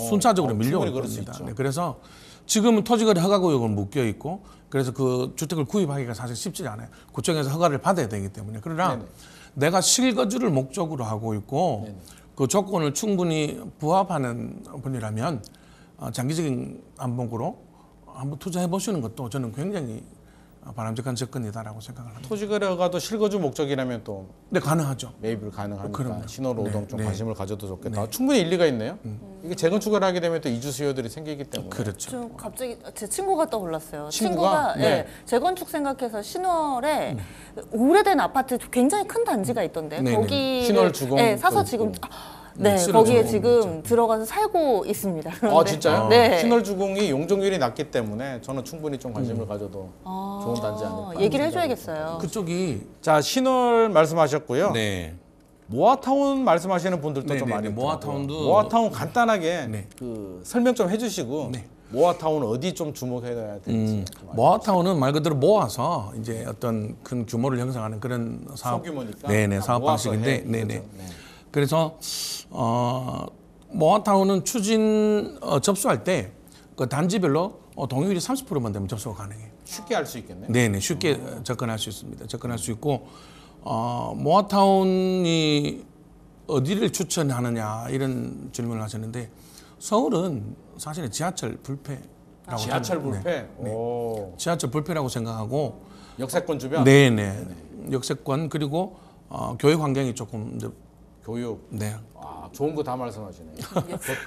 Speaker 2: 순차적으로
Speaker 1: 충분히
Speaker 2: 밀려올
Speaker 1: 그럴 수
Speaker 2: 겁니다.
Speaker 1: 있죠.
Speaker 2: 네, 그래서 지금은 토지거래 허가구역은 묶여 있고 그래서 그 주택을 구입하기가 사실 쉽지 않아요. 구청에서 허가를 받아야 되기 때문에. 그러나
Speaker 1: 네네.
Speaker 2: 내가 실거주를 목적으로 하고 있고
Speaker 1: 네네.
Speaker 2: 그 조건을 충분히 부합하는 분이라면 장기적인 안목으로 한번 투자해 보시는 것도 저는 굉장히 바람직한 접근이다라고 생각을 합니다.
Speaker 1: 토지거래 허가도 실거주 목적이라면 또
Speaker 2: 네, 가능하죠.
Speaker 1: 매입을 가능하니까
Speaker 2: 그럼요.
Speaker 1: 신호로동 좀
Speaker 2: 네,
Speaker 1: 관심을 가져도 좋겠다. 충분히 일리가 있네요. 이게 재건축을 하게 되면 또 이주 수요들이 생기기 때문에
Speaker 2: 그렇죠.
Speaker 3: 좀 갑자기 제 친구가 떠올랐어요.
Speaker 1: 친구가? 네.
Speaker 3: 예, 재건축 생각해서 신월에 오래된 아파트 굉장히 큰 단지가 있던데
Speaker 2: 네네.
Speaker 3: 거기
Speaker 1: 신월 주공
Speaker 3: 예, 사서
Speaker 1: 또
Speaker 3: 지금
Speaker 1: 있고.
Speaker 3: 네,
Speaker 2: 신월
Speaker 3: 거기에
Speaker 2: 주공
Speaker 3: 지금 들어가서 살고 있습니다.
Speaker 1: 아
Speaker 3: 그런데-
Speaker 1: 진짜요?
Speaker 3: 네.
Speaker 1: 신월주공이 용적률이 낮기 때문에 저는 충분히 좀 관심을 가져도 좋은 단지 아닐까.
Speaker 3: 얘기를 해줘야겠어요.
Speaker 2: 그쪽이
Speaker 1: 자 신월 말씀하셨고요.
Speaker 2: 네.
Speaker 1: 모아타운 말씀하시는 분들도
Speaker 2: 네,
Speaker 1: 좀
Speaker 2: 네,
Speaker 1: 많이
Speaker 2: 네.
Speaker 1: 있더라고요.
Speaker 2: 모아타운도-
Speaker 1: 모아타운 간단하게
Speaker 2: 네.
Speaker 1: 그 설명 좀 해주시고
Speaker 2: 네.
Speaker 1: 모아타운 어디 좀 주목해야 될지. 좀
Speaker 2: 모아타운은 말 그대로 모아서 이제 어떤 큰 규모를 형성하는 그런 사업,
Speaker 1: 소규모니까
Speaker 2: 네네 사업
Speaker 1: 모아서
Speaker 2: 방식인데,
Speaker 1: 해.
Speaker 2: 네네.
Speaker 1: 그렇죠. 네.
Speaker 2: 그래서 모아타운은 추진 접수할 때 그 단지별로 동의율이 30%만 되면 접수가 가능해요.
Speaker 1: 쉽게 할 수 있겠네요.
Speaker 2: 네네 쉽게 접근할 수 있습니다. 접근할 수 있고 모아타운이 어디를 추천하느냐 이런 질문을 하셨는데 서울은 사실은 지하철 불패라고
Speaker 1: 지하철
Speaker 2: 생각-
Speaker 1: 불패.
Speaker 2: 네.
Speaker 1: 오.
Speaker 2: 지하철 불패라고 생각하고
Speaker 1: 역세권 주변.
Speaker 2: 네네 역세권 그리고 교육 환경이 조금 이제
Speaker 1: 교육.
Speaker 2: 네
Speaker 1: 아, 좋은 거 다 말씀하시네요.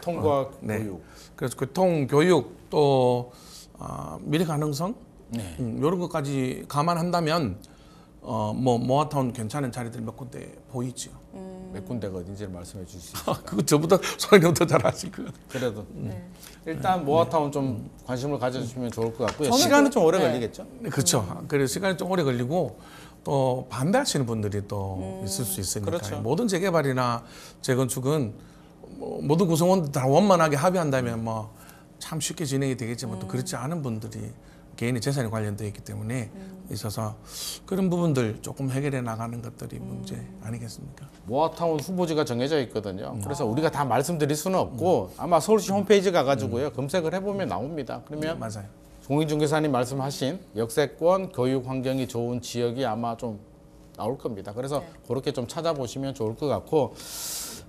Speaker 1: 교통과
Speaker 2: 네.
Speaker 1: 교육.
Speaker 2: 그래서 교통 교육 또 미래 가능성
Speaker 1: 네.
Speaker 2: 이런 것까지 감안한다면 뭐 모아타운 괜찮은 자리들 몇 군데 보이죠.
Speaker 1: 몇 군데가 어딘지를 말씀해 주실 수 있어요.
Speaker 2: 그거 저보다 소장님 더 잘 아실 것 같아요.
Speaker 1: 그래도
Speaker 3: 네.
Speaker 1: 일단 모아타운 좀 관심을 가져주시면 좋을 것 같고요.
Speaker 3: 저는
Speaker 1: 시간은
Speaker 3: 그-
Speaker 1: 좀 오래
Speaker 3: 네.
Speaker 1: 걸리겠죠?
Speaker 2: 네, 그렇죠. 그래서 시간이 좀 오래 걸리고 또 반대하시는 분들이 또 있을 수 있으니까
Speaker 1: 그렇죠.
Speaker 2: 모든 재개발이나 재건축은 뭐 모든 구성원들 다 원만하게 합의한다면 뭐 참 쉽게 진행이 되겠지만 또 그렇지 않은 분들이 개인의 재산에 관련되어 있기 때문에 있어서 그런 부분들 조금 해결해 나가는 것들이 문제 아니겠습니까?
Speaker 1: 모아타운 후보지가 정해져 있거든요. 그래서 우리가 다 말씀드릴 수는 없고 아마 서울시 홈페이지 가가지고요 검색을 해보면 나옵니다. 그러면
Speaker 2: 맞아요.
Speaker 1: 공인중개사님 말씀하신 역세권 교육 환경이 좋은 지역이 아마 좀 나올 겁니다. 그래서 그렇게 좀 찾아보시면 좋을 것 같고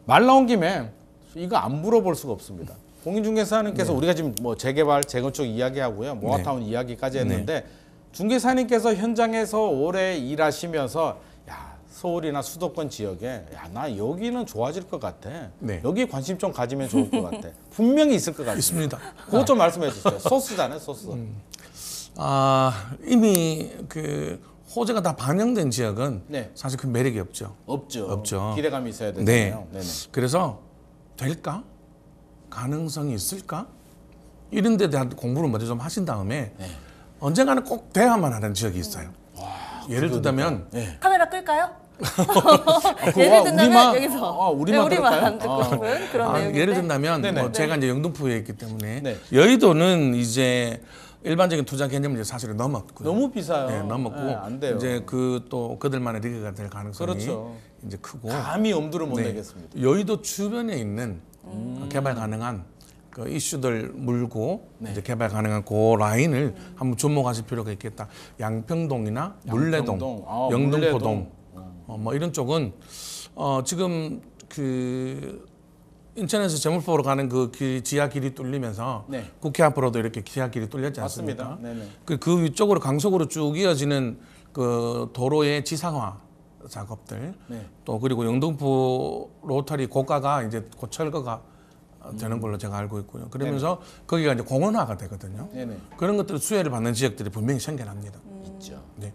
Speaker 1: 말 나온 김에 이거 안 물어볼 수가 없습니다. 공인중개사님께서 우리가 지금 뭐 재개발, 재건축 이야기하고요, 모아타운 이야기까지 했는데 중개사님께서 현장에서 오래 일하시면서 야 서울이나 수도권 지역에 야 나 여기는 좋아질 것 같아.
Speaker 2: 네.
Speaker 1: 여기 관심 좀 가지면 좋을 것 같아. 분명히 있을 것 같아요.
Speaker 2: 있습니다.
Speaker 1: 그것 좀 말씀해 주세요. 소스잖아요, 소스.
Speaker 2: 이미 그 호재가 다 반영된 지역은
Speaker 1: 네.
Speaker 2: 사실 그 매력이 없죠.
Speaker 1: 없죠. 기대감이 있어야
Speaker 2: 네.
Speaker 1: 되잖아요. 네네.
Speaker 2: 그래서 될까? 가능성이 있을까? 이런 데 대한 공부를 먼저 좀 하신 다음에
Speaker 1: 네.
Speaker 2: 언젠가는 꼭 돼야만 하는 지역이 있어요. 예를 들자면
Speaker 1: 네.
Speaker 3: 카메라 끌까요?
Speaker 1: 그거
Speaker 3: 예를 든다면
Speaker 1: 우리만-
Speaker 3: 여기서
Speaker 1: 우리만
Speaker 3: 네, 우리만
Speaker 1: 그럴까요?
Speaker 3: 듣고 싶은 그런 내용인데
Speaker 2: 예를 든다면
Speaker 1: 네네.
Speaker 2: 뭐 제가 이제 영등포에 있기 때문에
Speaker 1: 네.
Speaker 2: 여의도는 이제 일반적인 투자 개념을 이제 사실은 넘었고요.
Speaker 1: 너무 비싸요.
Speaker 2: 네, 넘었고
Speaker 1: 네, 안 돼요.
Speaker 2: 이제 그 또 그들만의 리그가 될 가능성이
Speaker 1: 그렇죠.
Speaker 2: 이제 크고
Speaker 1: 감히 엄두를 못
Speaker 2: 네.
Speaker 1: 내겠습니다.
Speaker 2: 여의도 주변에 있는 개발 가능한 그 이슈들 물고
Speaker 1: 네.
Speaker 2: 이제 개발 가능한 그 라인을 한번 주목하실 필요가 있겠다. 양평동이나 물레동,
Speaker 1: 양평동,
Speaker 2: 영등포동,
Speaker 1: 물레동.
Speaker 2: 뭐 이런 쪽은 지금 그 인천에서 제물포로 가는 그 지하 길이 뚫리면서
Speaker 1: 네.
Speaker 2: 국회 앞으로도 이렇게 지하 길이 뚫렸지 않습니까?
Speaker 1: 맞습니다. 네네.
Speaker 2: 그 위쪽으로 강속으로 쭉 이어지는 그 도로의 지상화 작업들
Speaker 1: 네.
Speaker 2: 또 그리고 영등포 로터리 고가가 이제 곧 철거가 되는 걸로 제가 알고 있고요. 그러면서 거기가 이제 공원화가 되거든요.
Speaker 1: 네네.
Speaker 2: 그런 것들 수혜를 받는 지역들이 분명히 생겨납니다.
Speaker 1: 있죠.
Speaker 2: 네.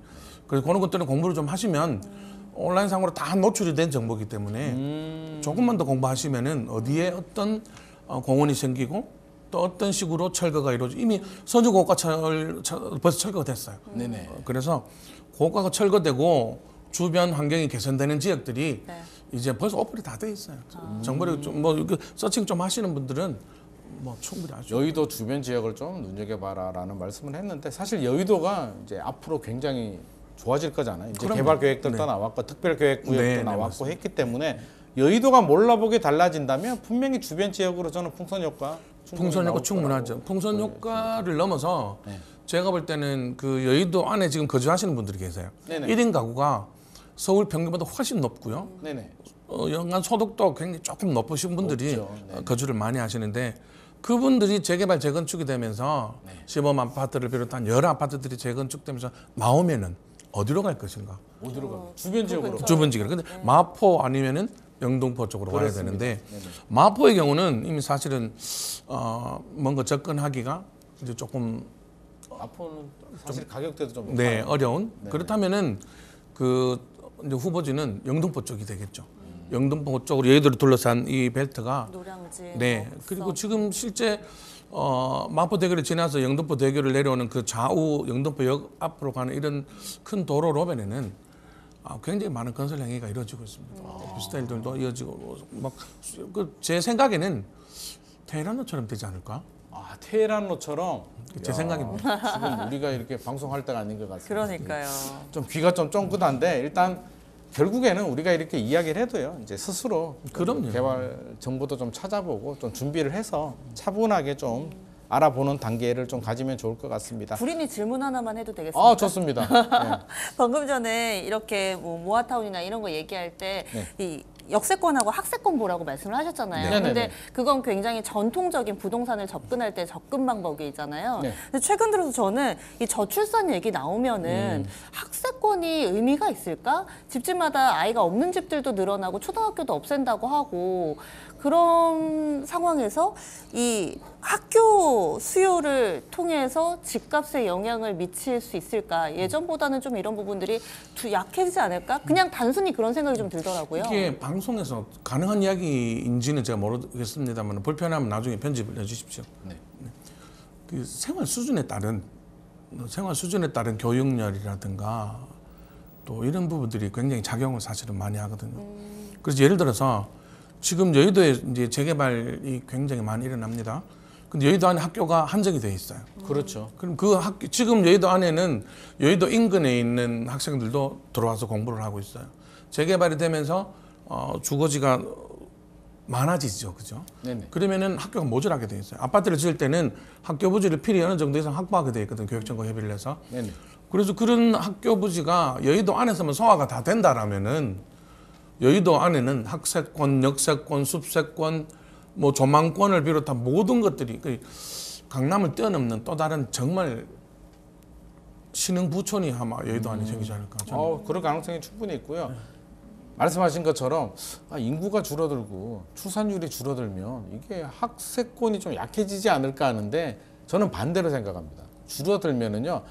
Speaker 2: 그래서 그런 것들은 공부를 좀 하시면 온라인상으로 다 노출이 된 정보이기 때문에 조금만 더 공부하시면은 어디에 어떤 공원이 생기고 또 어떤 식으로 철거가 이루어지고 이미 서주 고가철 벌써 철거가 됐어요.
Speaker 1: 네네.
Speaker 2: 그래서 고가가 철거되고 주변 환경이 개선되는 지역들이
Speaker 3: 네.
Speaker 2: 이제 벌써 오픈이 다 돼 있어요. 정보를 좀뭐 서칭 좀 하시는 분들은 뭐 충분히 아죠.
Speaker 1: 여의도 주변 지역을 좀 눈여겨봐라라는 말씀을 했는데 사실 여의도가 이제 앞으로 굉장히 좋아질 거잖아요. 이제
Speaker 2: 그럼요.
Speaker 1: 개발 계획들도
Speaker 2: 네.
Speaker 1: 나왔고 특별 계획 구역도
Speaker 2: 네, 네,
Speaker 1: 나왔고
Speaker 2: 맞습니다.
Speaker 1: 했기 때문에 여의도가 몰라보게 달라진다면 분명히 주변 지역으로 저는 풍선 효과
Speaker 2: 풍선 효과 충분하죠. 풍선 효과를 넘어서 제가 볼 때는 그 여의도 안에 지금 거주하시는 분들이 계세요.
Speaker 1: 네네.
Speaker 2: 1인 가구가 서울 평균보다 훨씬 높고요.
Speaker 1: 네네.
Speaker 2: 연간 소득도 굉장히 조금 높으신 분들이
Speaker 1: 높죠. 네.
Speaker 2: 거주를 많이 하시는데 그분들이 재개발 재건축이 되면서 시범 아파트를 비롯한 여러 아파트들이 재건축되면서 나오면은 어디로 갈 것인가?
Speaker 1: 어디로 가? 주변 지역으로.
Speaker 2: 주변 지역. 근데 마포 아니면은 영등포 쪽으로 가야
Speaker 1: 그렇습니다.
Speaker 2: 되는데
Speaker 1: 네네.
Speaker 2: 마포의 경우는 이미 사실은 뭔가 접근하기가 이제 조금
Speaker 1: 앞으로는 사실 가격대도 좀
Speaker 2: 네
Speaker 1: 높아요.
Speaker 2: 어려운.
Speaker 1: 네네.
Speaker 2: 그렇다면은 그 이제 후보지는 영등포 쪽이 되겠죠. 영등포 쪽으로 여의도를 둘러싼 이 벨트가
Speaker 3: 노량진.
Speaker 2: 네.
Speaker 3: 뭐
Speaker 2: 그리고
Speaker 3: 북섬.
Speaker 2: 지금 실제 마포대교를 지나서 영등포대교를 내려오는 그 좌우 영등포역 앞으로 가는 이런 큰 도로 로변에는 굉장히 많은 건설 행위가 이루어지고 있습니다. 오피스텔들도 이어지고 제 생각에는 테헤란로처럼 되지 않을까?
Speaker 1: 아 테헤란로처럼
Speaker 2: 제 생각입니다.
Speaker 1: 지금 우리가 이렇게 방송할 때가 아닌 것 같습니다.
Speaker 3: 그러니까요.
Speaker 1: 좀 귀가 좀 쫑긋한데 일단 결국에는 우리가 이렇게 이야기를 해도요. 이제 스스로
Speaker 2: 그럼요.
Speaker 1: 개발 정보도 좀 찾아보고 좀 준비를 해서 차분하게 좀 알아보는 단계를 좀 가지면 좋을 것 같습니다.
Speaker 3: 부린이 질문 하나만 해도 되겠습니까?
Speaker 1: 좋습니다. 네.
Speaker 3: 방금 전에 이렇게 뭐 모아타운이나 이런 거 얘기할 때
Speaker 1: 네.
Speaker 3: 이 역세권하고 학세권 보라고 말씀을 하셨잖아요.
Speaker 1: 네.
Speaker 3: 근데
Speaker 1: 네네네.
Speaker 3: 그건 굉장히 전통적인 부동산을 접근할 때 접근 방법이잖아요.
Speaker 1: 네.
Speaker 3: 근데 최근 들어서 저는 이 저출산 얘기 나오면은 학세권이 의미가 있을까? 집집마다 아이가 없는 집들도 늘어나고 초등학교도 없앤다고 하고 그런 상황에서 이 학교 수요를 통해서 집값에 영향을 미칠 수 있을까? 예전보다는 좀 이런 부분들이 약해지지 않을까? 그냥 단순히 그런 생각이 좀 들더라고요.
Speaker 2: 이게 방송에서 가능한 이야기인지는 제가 모르겠습니다만 불편하면 나중에 편집을 해주십시오.
Speaker 1: 네.
Speaker 2: 그 생활 수준에 따른 교육열이라든가 또 이런 부분들이 굉장히 작용을 사실은 많이 하거든요. 그래서 예를 들어서 지금 여의도에 이제 재개발이 굉장히 많이 일어납니다. 근데 여의도 안에 학교가 한정이 돼 있어요.
Speaker 1: 그렇죠.
Speaker 2: 그럼 그 학교 지금 여의도 안에는 여의도 인근에 있는 학생들도 들어와서 공부를 하고 있어요. 재개발이 되면서 주거지가 많아지죠, 그죠?
Speaker 1: 네네.
Speaker 2: 그러면은 학교가 모자라게 돼 있어요. 아파트를 지을 때는 학교 부지를 필히 어느 정도 이상 확보하게 돼 있거든, 교육청과 협의를 해서.
Speaker 1: 네네.
Speaker 2: 그래서 그런 학교 부지가 여의도 안에서만 소화가 다 된다라면은 여의도 안에는 학세권, 역세권, 숲세권, 뭐 조망권을 비롯한 모든 것들이 강남을 뛰어넘는 또 다른 정말 신흥 부촌이 아마 여의도 안에 생기지 않을까. 저는.
Speaker 1: 그럴 가능성이 충분히 있고요. 말씀하신 것처럼 인구가 줄어들고 출산율이 줄어들면 이게 학세권이 좀 약해지지 않을까 하는데 저는 반대로 생각합니다. 줄어들면은요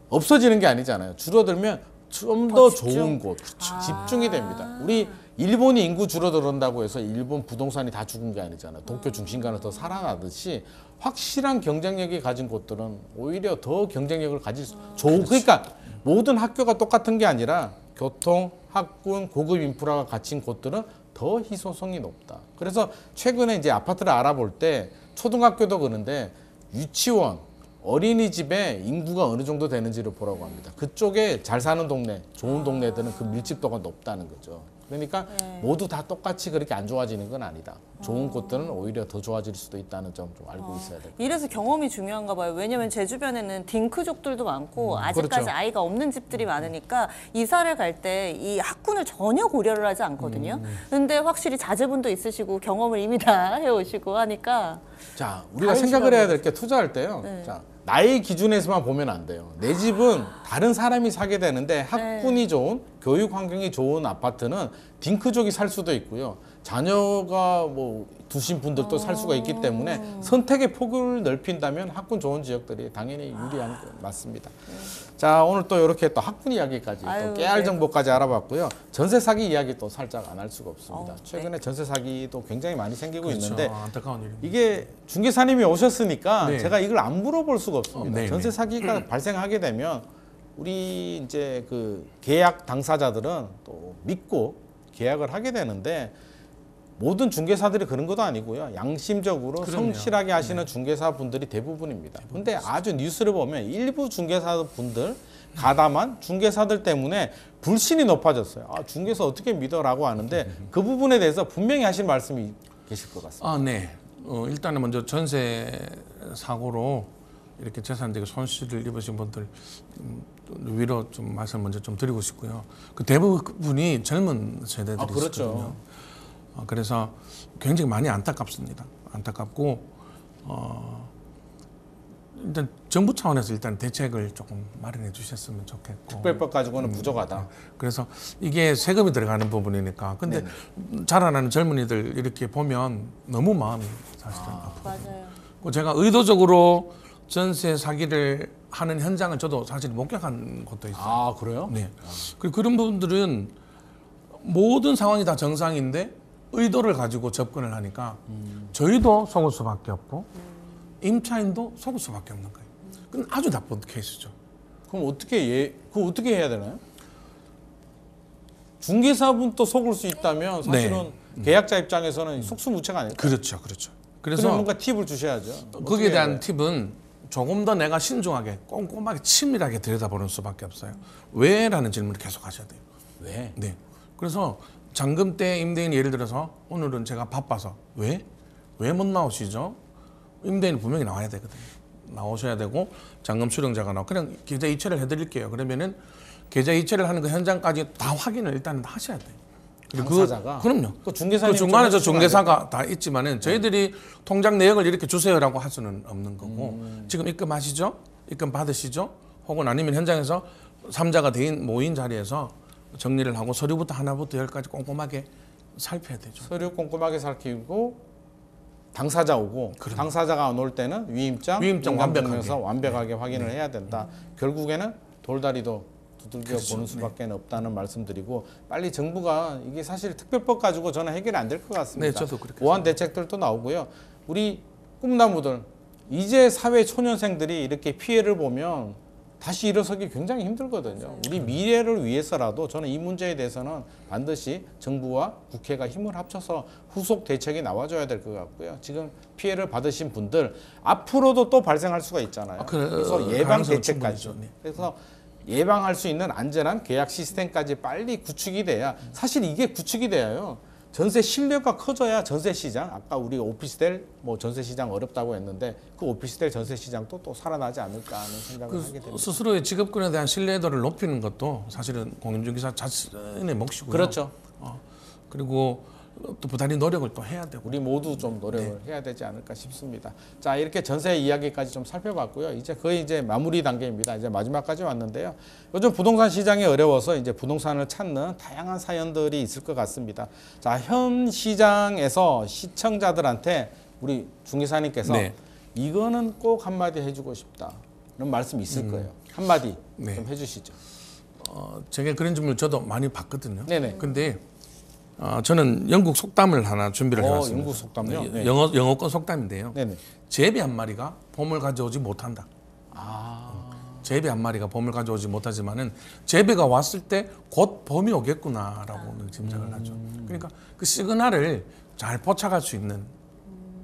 Speaker 1: 없어지는 게 아니잖아요. 줄어들면 좀 더 좋은 곳 집중이 됩니다. 우리 일본이 인구 줄어든다고 해서 일본 부동산이 다 죽은 게 아니잖아요. 도쿄 중심가는 더 살아나듯이 확실한 경쟁력이 가진 곳들은 오히려 더 경쟁력을 가질 수 그러니까 모든 학교가 똑같은 게 아니라 교통, 학군, 고급 인프라가 갖춘 곳들은 더 희소성이 높다. 그래서 최근에 이제 아파트를 알아볼 때 초등학교도 그런데 유치원, 어린이집에 인구가 어느 정도 되는지를 보라고 합니다. 그쪽에 잘 사는 동네, 좋은 동네들은 그 밀집도가 높다는 거죠. 그러니까 모두 다 똑같이 그렇게 안 좋아지는 건 아니다. 좋은 곳들은 오히려 더 좋아질 수도 있다는 점 좀 알고 있어야 될 것 같아요.
Speaker 3: 이래서 경험이 중요한가 봐요. 왜냐면 제 주변에는 딩크족들도 많고 아직까지
Speaker 1: 그렇죠.
Speaker 3: 아이가 없는 집들이 많으니까 이사를 갈 때 이 학군을 전혀 고려를 하지 않거든요. 근데 확실히 자제분도 있으시고 경험을 이미 다 해오시고 하니까
Speaker 1: 자, 우리가
Speaker 3: 다른
Speaker 1: 생각을 해야
Speaker 3: 시각으로.
Speaker 1: 될 게 투자할 때요. 자, 나의 기준에서만 보면 안 돼요. 내 집은 다른 사람이 사게 되는데 학군이 좋은, 교육 환경이 좋은 아파트는 딩크족이 살 수도 있고요. 자녀가 뭐 두신 분들도 살 수가 있기 때문에 선택의 폭을 넓힌다면 학군 좋은 지역들이 당연히 유리한 거 맞습니다. 자, 오늘 또 이렇게 또 학군 이야기까지
Speaker 3: 아유,
Speaker 1: 또 깨알
Speaker 3: 네.
Speaker 1: 정보까지 알아봤고요. 전세 사기 이야기 또 살짝 안 할 수가 없습니다.
Speaker 3: 네.
Speaker 1: 최근에 전세 사기도 굉장히 많이 생기고
Speaker 2: 그렇죠.
Speaker 1: 있는데
Speaker 2: 안타까운 일입니다.
Speaker 1: 이게 중개사님이 오셨으니까
Speaker 2: 네.
Speaker 1: 제가 이걸 안 물어볼 수가 없습니다.
Speaker 2: 네,
Speaker 1: 전세
Speaker 2: 네.
Speaker 1: 사기가 발생하게 되면 우리 이제 그 계약 당사자들은 또 믿고 계약을 하게 되는데 모든 중개사들이 그런 것도 아니고요. 양심적으로
Speaker 2: 그럼요.
Speaker 1: 성실하게 하시는 중개사 분들이 대부분입니다. 근데 아주 뉴스를 보면 일부 중개사 분들 가담한 중개사들 때문에 불신이 높아졌어요. 아, 중개사 어떻게 믿어라고 하는데 그 부분에 대해서 분명히 하실 말씀이 계실 것 같습니다.
Speaker 2: 아, 네. 일단은 먼저 전세 사고로 이렇게 재산적인 손실을 입으신 분들 위로 좀 말씀 먼저 좀 드리고 싶고요. 그 대부분이 젊은 세대들이
Speaker 1: 그렇죠.
Speaker 2: 있거든요. 그래서 굉장히 많이 안타깝습니다. 안타깝고 일단 정부 차원에서 일단 대책을 조금 마련해 주셨으면 좋겠고.
Speaker 1: 특별법 가지고는 부족하다.
Speaker 2: 그래서 이게 세금이 들어가는 부분이니까. 근데 자라나는 젊은이들 이렇게 보면 너무 마음이 사실은 아프고.
Speaker 3: 맞아요.
Speaker 2: 제가 의도적으로 전세 사기를 하는 현장을 저도 사실 목격한 것도 있어요.
Speaker 1: 아, 그래요?
Speaker 2: 네. 그리고 그런 분들은 모든 상황이 다 정상인데 의도를 가지고 접근을 하니까 저희도 속을 수밖에 없고 임차인도 속을 수밖에 없는 거예요. 그건 아주 나쁜 케이스죠.
Speaker 1: 그럼 그거 어떻게 해야 되나요? 중개사분도 속을 수 있다면 사실은 계약자 입장에서는 속수무책 아닐까요?
Speaker 2: 그렇죠, 그렇죠.
Speaker 1: 그래서 뭔가 팁을 주셔야죠.
Speaker 2: 거기에 대한 팁은 조금 더 내가 신중하게 꼼꼼하게 치밀하게 들여다보는 수밖에 없어요. 왜라는 질문을 계속 하셔야 돼요.
Speaker 1: 왜?
Speaker 2: 네. 그래서 잔금 때 임대인이 예를 들어서 오늘은 제가 바빠서 왜 못 나오시죠? 임대인이 분명히 나와야 되거든요. 나오셔야 되고 잔금 수령자가 나와 그냥 계좌 이체를 해드릴게요. 그러면은 계좌 이체를 하는 그 현장까지 다 확인을 일단 하셔야 돼요.
Speaker 1: 당사자가?
Speaker 2: 그럼요.
Speaker 1: 그 중개사님
Speaker 2: 중간에 저 중개사가 다 있지만은 저희들이 통장 내역을 이렇게 주세요라고 할 수는 없는 거고 지금 입금하시죠? 입금 받으시죠? 혹은 아니면 현장에서 3자가 모인 자리에서 정리를 하고 서류부터 하나부터 열까지 꼼꼼하게 살펴야 되죠.
Speaker 1: 서류 꼼꼼하게 살피고 당사자 오고 당사자가 안 올 때는 위임장 완벽해서 완벽하게 확인을 해야 된다. 결국에는 돌다리도 두들겨 보는 수밖에 없다는 말씀드리고 빨리 정부가 이게 사실 특별법 가지고 저는 해결이 안 될 것 같습니다.
Speaker 2: 네, 저도 그렇게
Speaker 1: 보완 대책들도 나오고요. 우리 꿈나무들 이제 사회 초년생들이 이렇게 피해를 보면 다시 일어서기 굉장히 힘들거든요. 우리 미래를 위해서라도 저는 이 문제에 대해서는 반드시 정부와 국회가 힘을 합쳐서 후속 대책이 나와줘야 될 것 같고요. 지금 피해를 받으신 분들 앞으로도 또 발생할 수가 있잖아요. 그래서 예방 대책까지. 그래서 예방할 수 있는 안전한 계약 시스템까지 빨리 구축이 돼야 사실 이게 구축이 돼야요. 전세 신뢰가 커져야 전세 시장 아까 우리 오피스텔 전세 시장 어렵다고 했는데 그 오피스텔 전세 시장도 또 살아나지 않을까 하는 생각을 하게 됩니다.
Speaker 2: 스스로의 직업군에 대한 신뢰도를 높이는 것도 사실은 공인중개사 자신의 몫이고요.
Speaker 1: 그렇죠.
Speaker 2: 그리고 또 부단히 노력을 또 해야 되고
Speaker 1: 우리 모두 좀 노력을 해야 되지 않을까 싶습니다. 자, 이렇게 전세 이야기까지 좀 살펴봤고요. 이제 거의 이제 마무리 단계입니다. 이제 마지막까지 왔는데요. 요즘 부동산 시장이 어려워서 이제 부동산을 찾는 다양한 사연들이 있을 것 같습니다. 자, 현 시장에서 시청자들한테 우리 중개사님께서 이거는 꼭 한마디 해주고 싶다. 이런 말씀이 있을 거예요. 한마디 좀 해주시죠.
Speaker 2: 제가 그런 질문을 저도 많이 받거든요.
Speaker 1: 네네.
Speaker 2: 근데 저는 영국 속담을 하나 준비를 해왔습니다.
Speaker 1: 영국 속담요? 네.
Speaker 2: 영어권 속담인데요.
Speaker 1: 네네.
Speaker 2: 제비 한 마리가 봄을 가져오지 못한다. 제비 한 마리가 봄을 가져오지 못하지만은 제비가 왔을 때 곧 봄이 오겠구나라고 짐작을 하죠. 그러니까 그 시그널을 잘 포착할 수 있는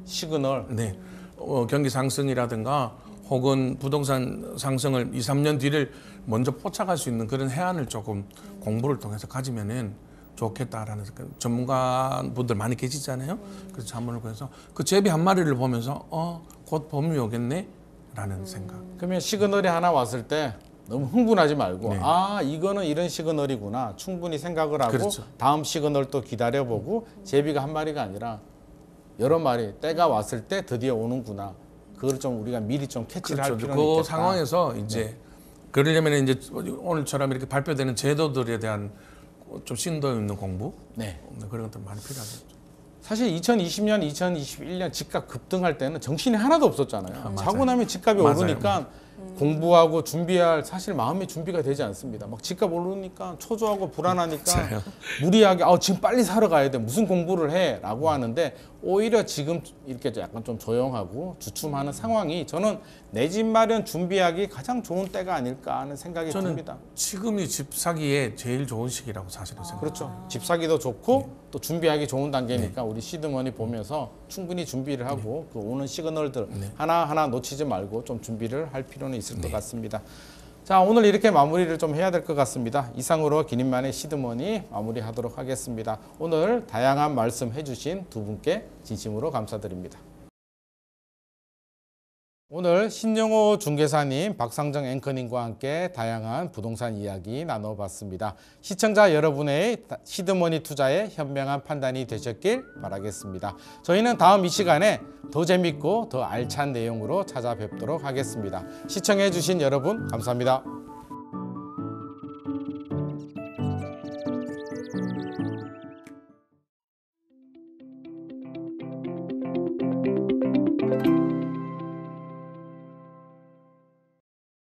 Speaker 1: 시그널.
Speaker 2: 네. 경기 상승이라든가 혹은 부동산 상승을 2, 3년 뒤를 먼저 포착할 수 있는 그런 해안을 조금 공부를 통해서 가지면은 좋겠다라는 전문가분들 많이 계시잖아요. 그래서 자문을 구해서 그 제비 한 마리를 보면서 곧 봄이 오겠네라는 생각.
Speaker 1: 그러면 시그널이 하나 왔을 때 너무 흥분하지 말고 이거는 이런 시그널이구나 충분히 생각을 하고
Speaker 2: 그렇죠.
Speaker 1: 다음 시그널 또 기다려보고 제비가 한 마리가 아니라 여러 마리 때가 왔을 때 드디어 오는구나. 그걸 좀 우리가 미리 좀 캐치를 할 필요는 있겠다.
Speaker 2: 그 상황에서 이제 그러려면 이제 오늘처럼 이렇게 발표되는 제도들에 대한 좀 심도 있는 공부 그런 것들 많이 필요하죠.
Speaker 1: 사실 2020년, 2021년 집값 급등할 때는 정신이 하나도 없었잖아요. 자고 나면 집값이 오르니까 공부하고 준비할 사실 마음의 준비가 되지 않습니다. 막 집값 오르니까 초조하고 불안하니까 무리하게 지금 빨리 사러 가야 돼. 무슨 공부를 해? 라고 하는데 오히려 지금 이렇게 약간 좀 조용하고 주춤하는 상황이 저는 내 집 마련 준비하기 가장 좋은 때가 아닐까 하는 생각이 듭니다.
Speaker 2: 지금이 집 사기에 제일 좋은 시기라고 사실은 생각합니다.
Speaker 1: 그렇죠. 집 사기도 좋고 또 준비하기 좋은 단계니까 우리 시드머니 보면서 충분히 준비를 하고 그 오는 시그널들 하나하나 놓치지 말고 좀 준비를 할 필요는 있을 것 같습니다. 자, 오늘 이렇게 마무리를 좀 해야 될 것 같습니다. 이상으로 기님만의 시드머니 마무리하도록 하겠습니다. 오늘 다양한 말씀 해주신 두 분께 진심으로 감사드립니다. 오늘 신영호 중개사님, 박상정 앵커님과 함께 다양한 부동산 이야기 나눠봤습니다. 시청자 여러분의 시드머니 투자에 현명한 판단이 되셨길 바라겠습니다. 저희는 다음 이 시간에 더 재밌고 더 알찬 내용으로 찾아뵙도록 하겠습니다. 시청해주신 여러분 감사합니다.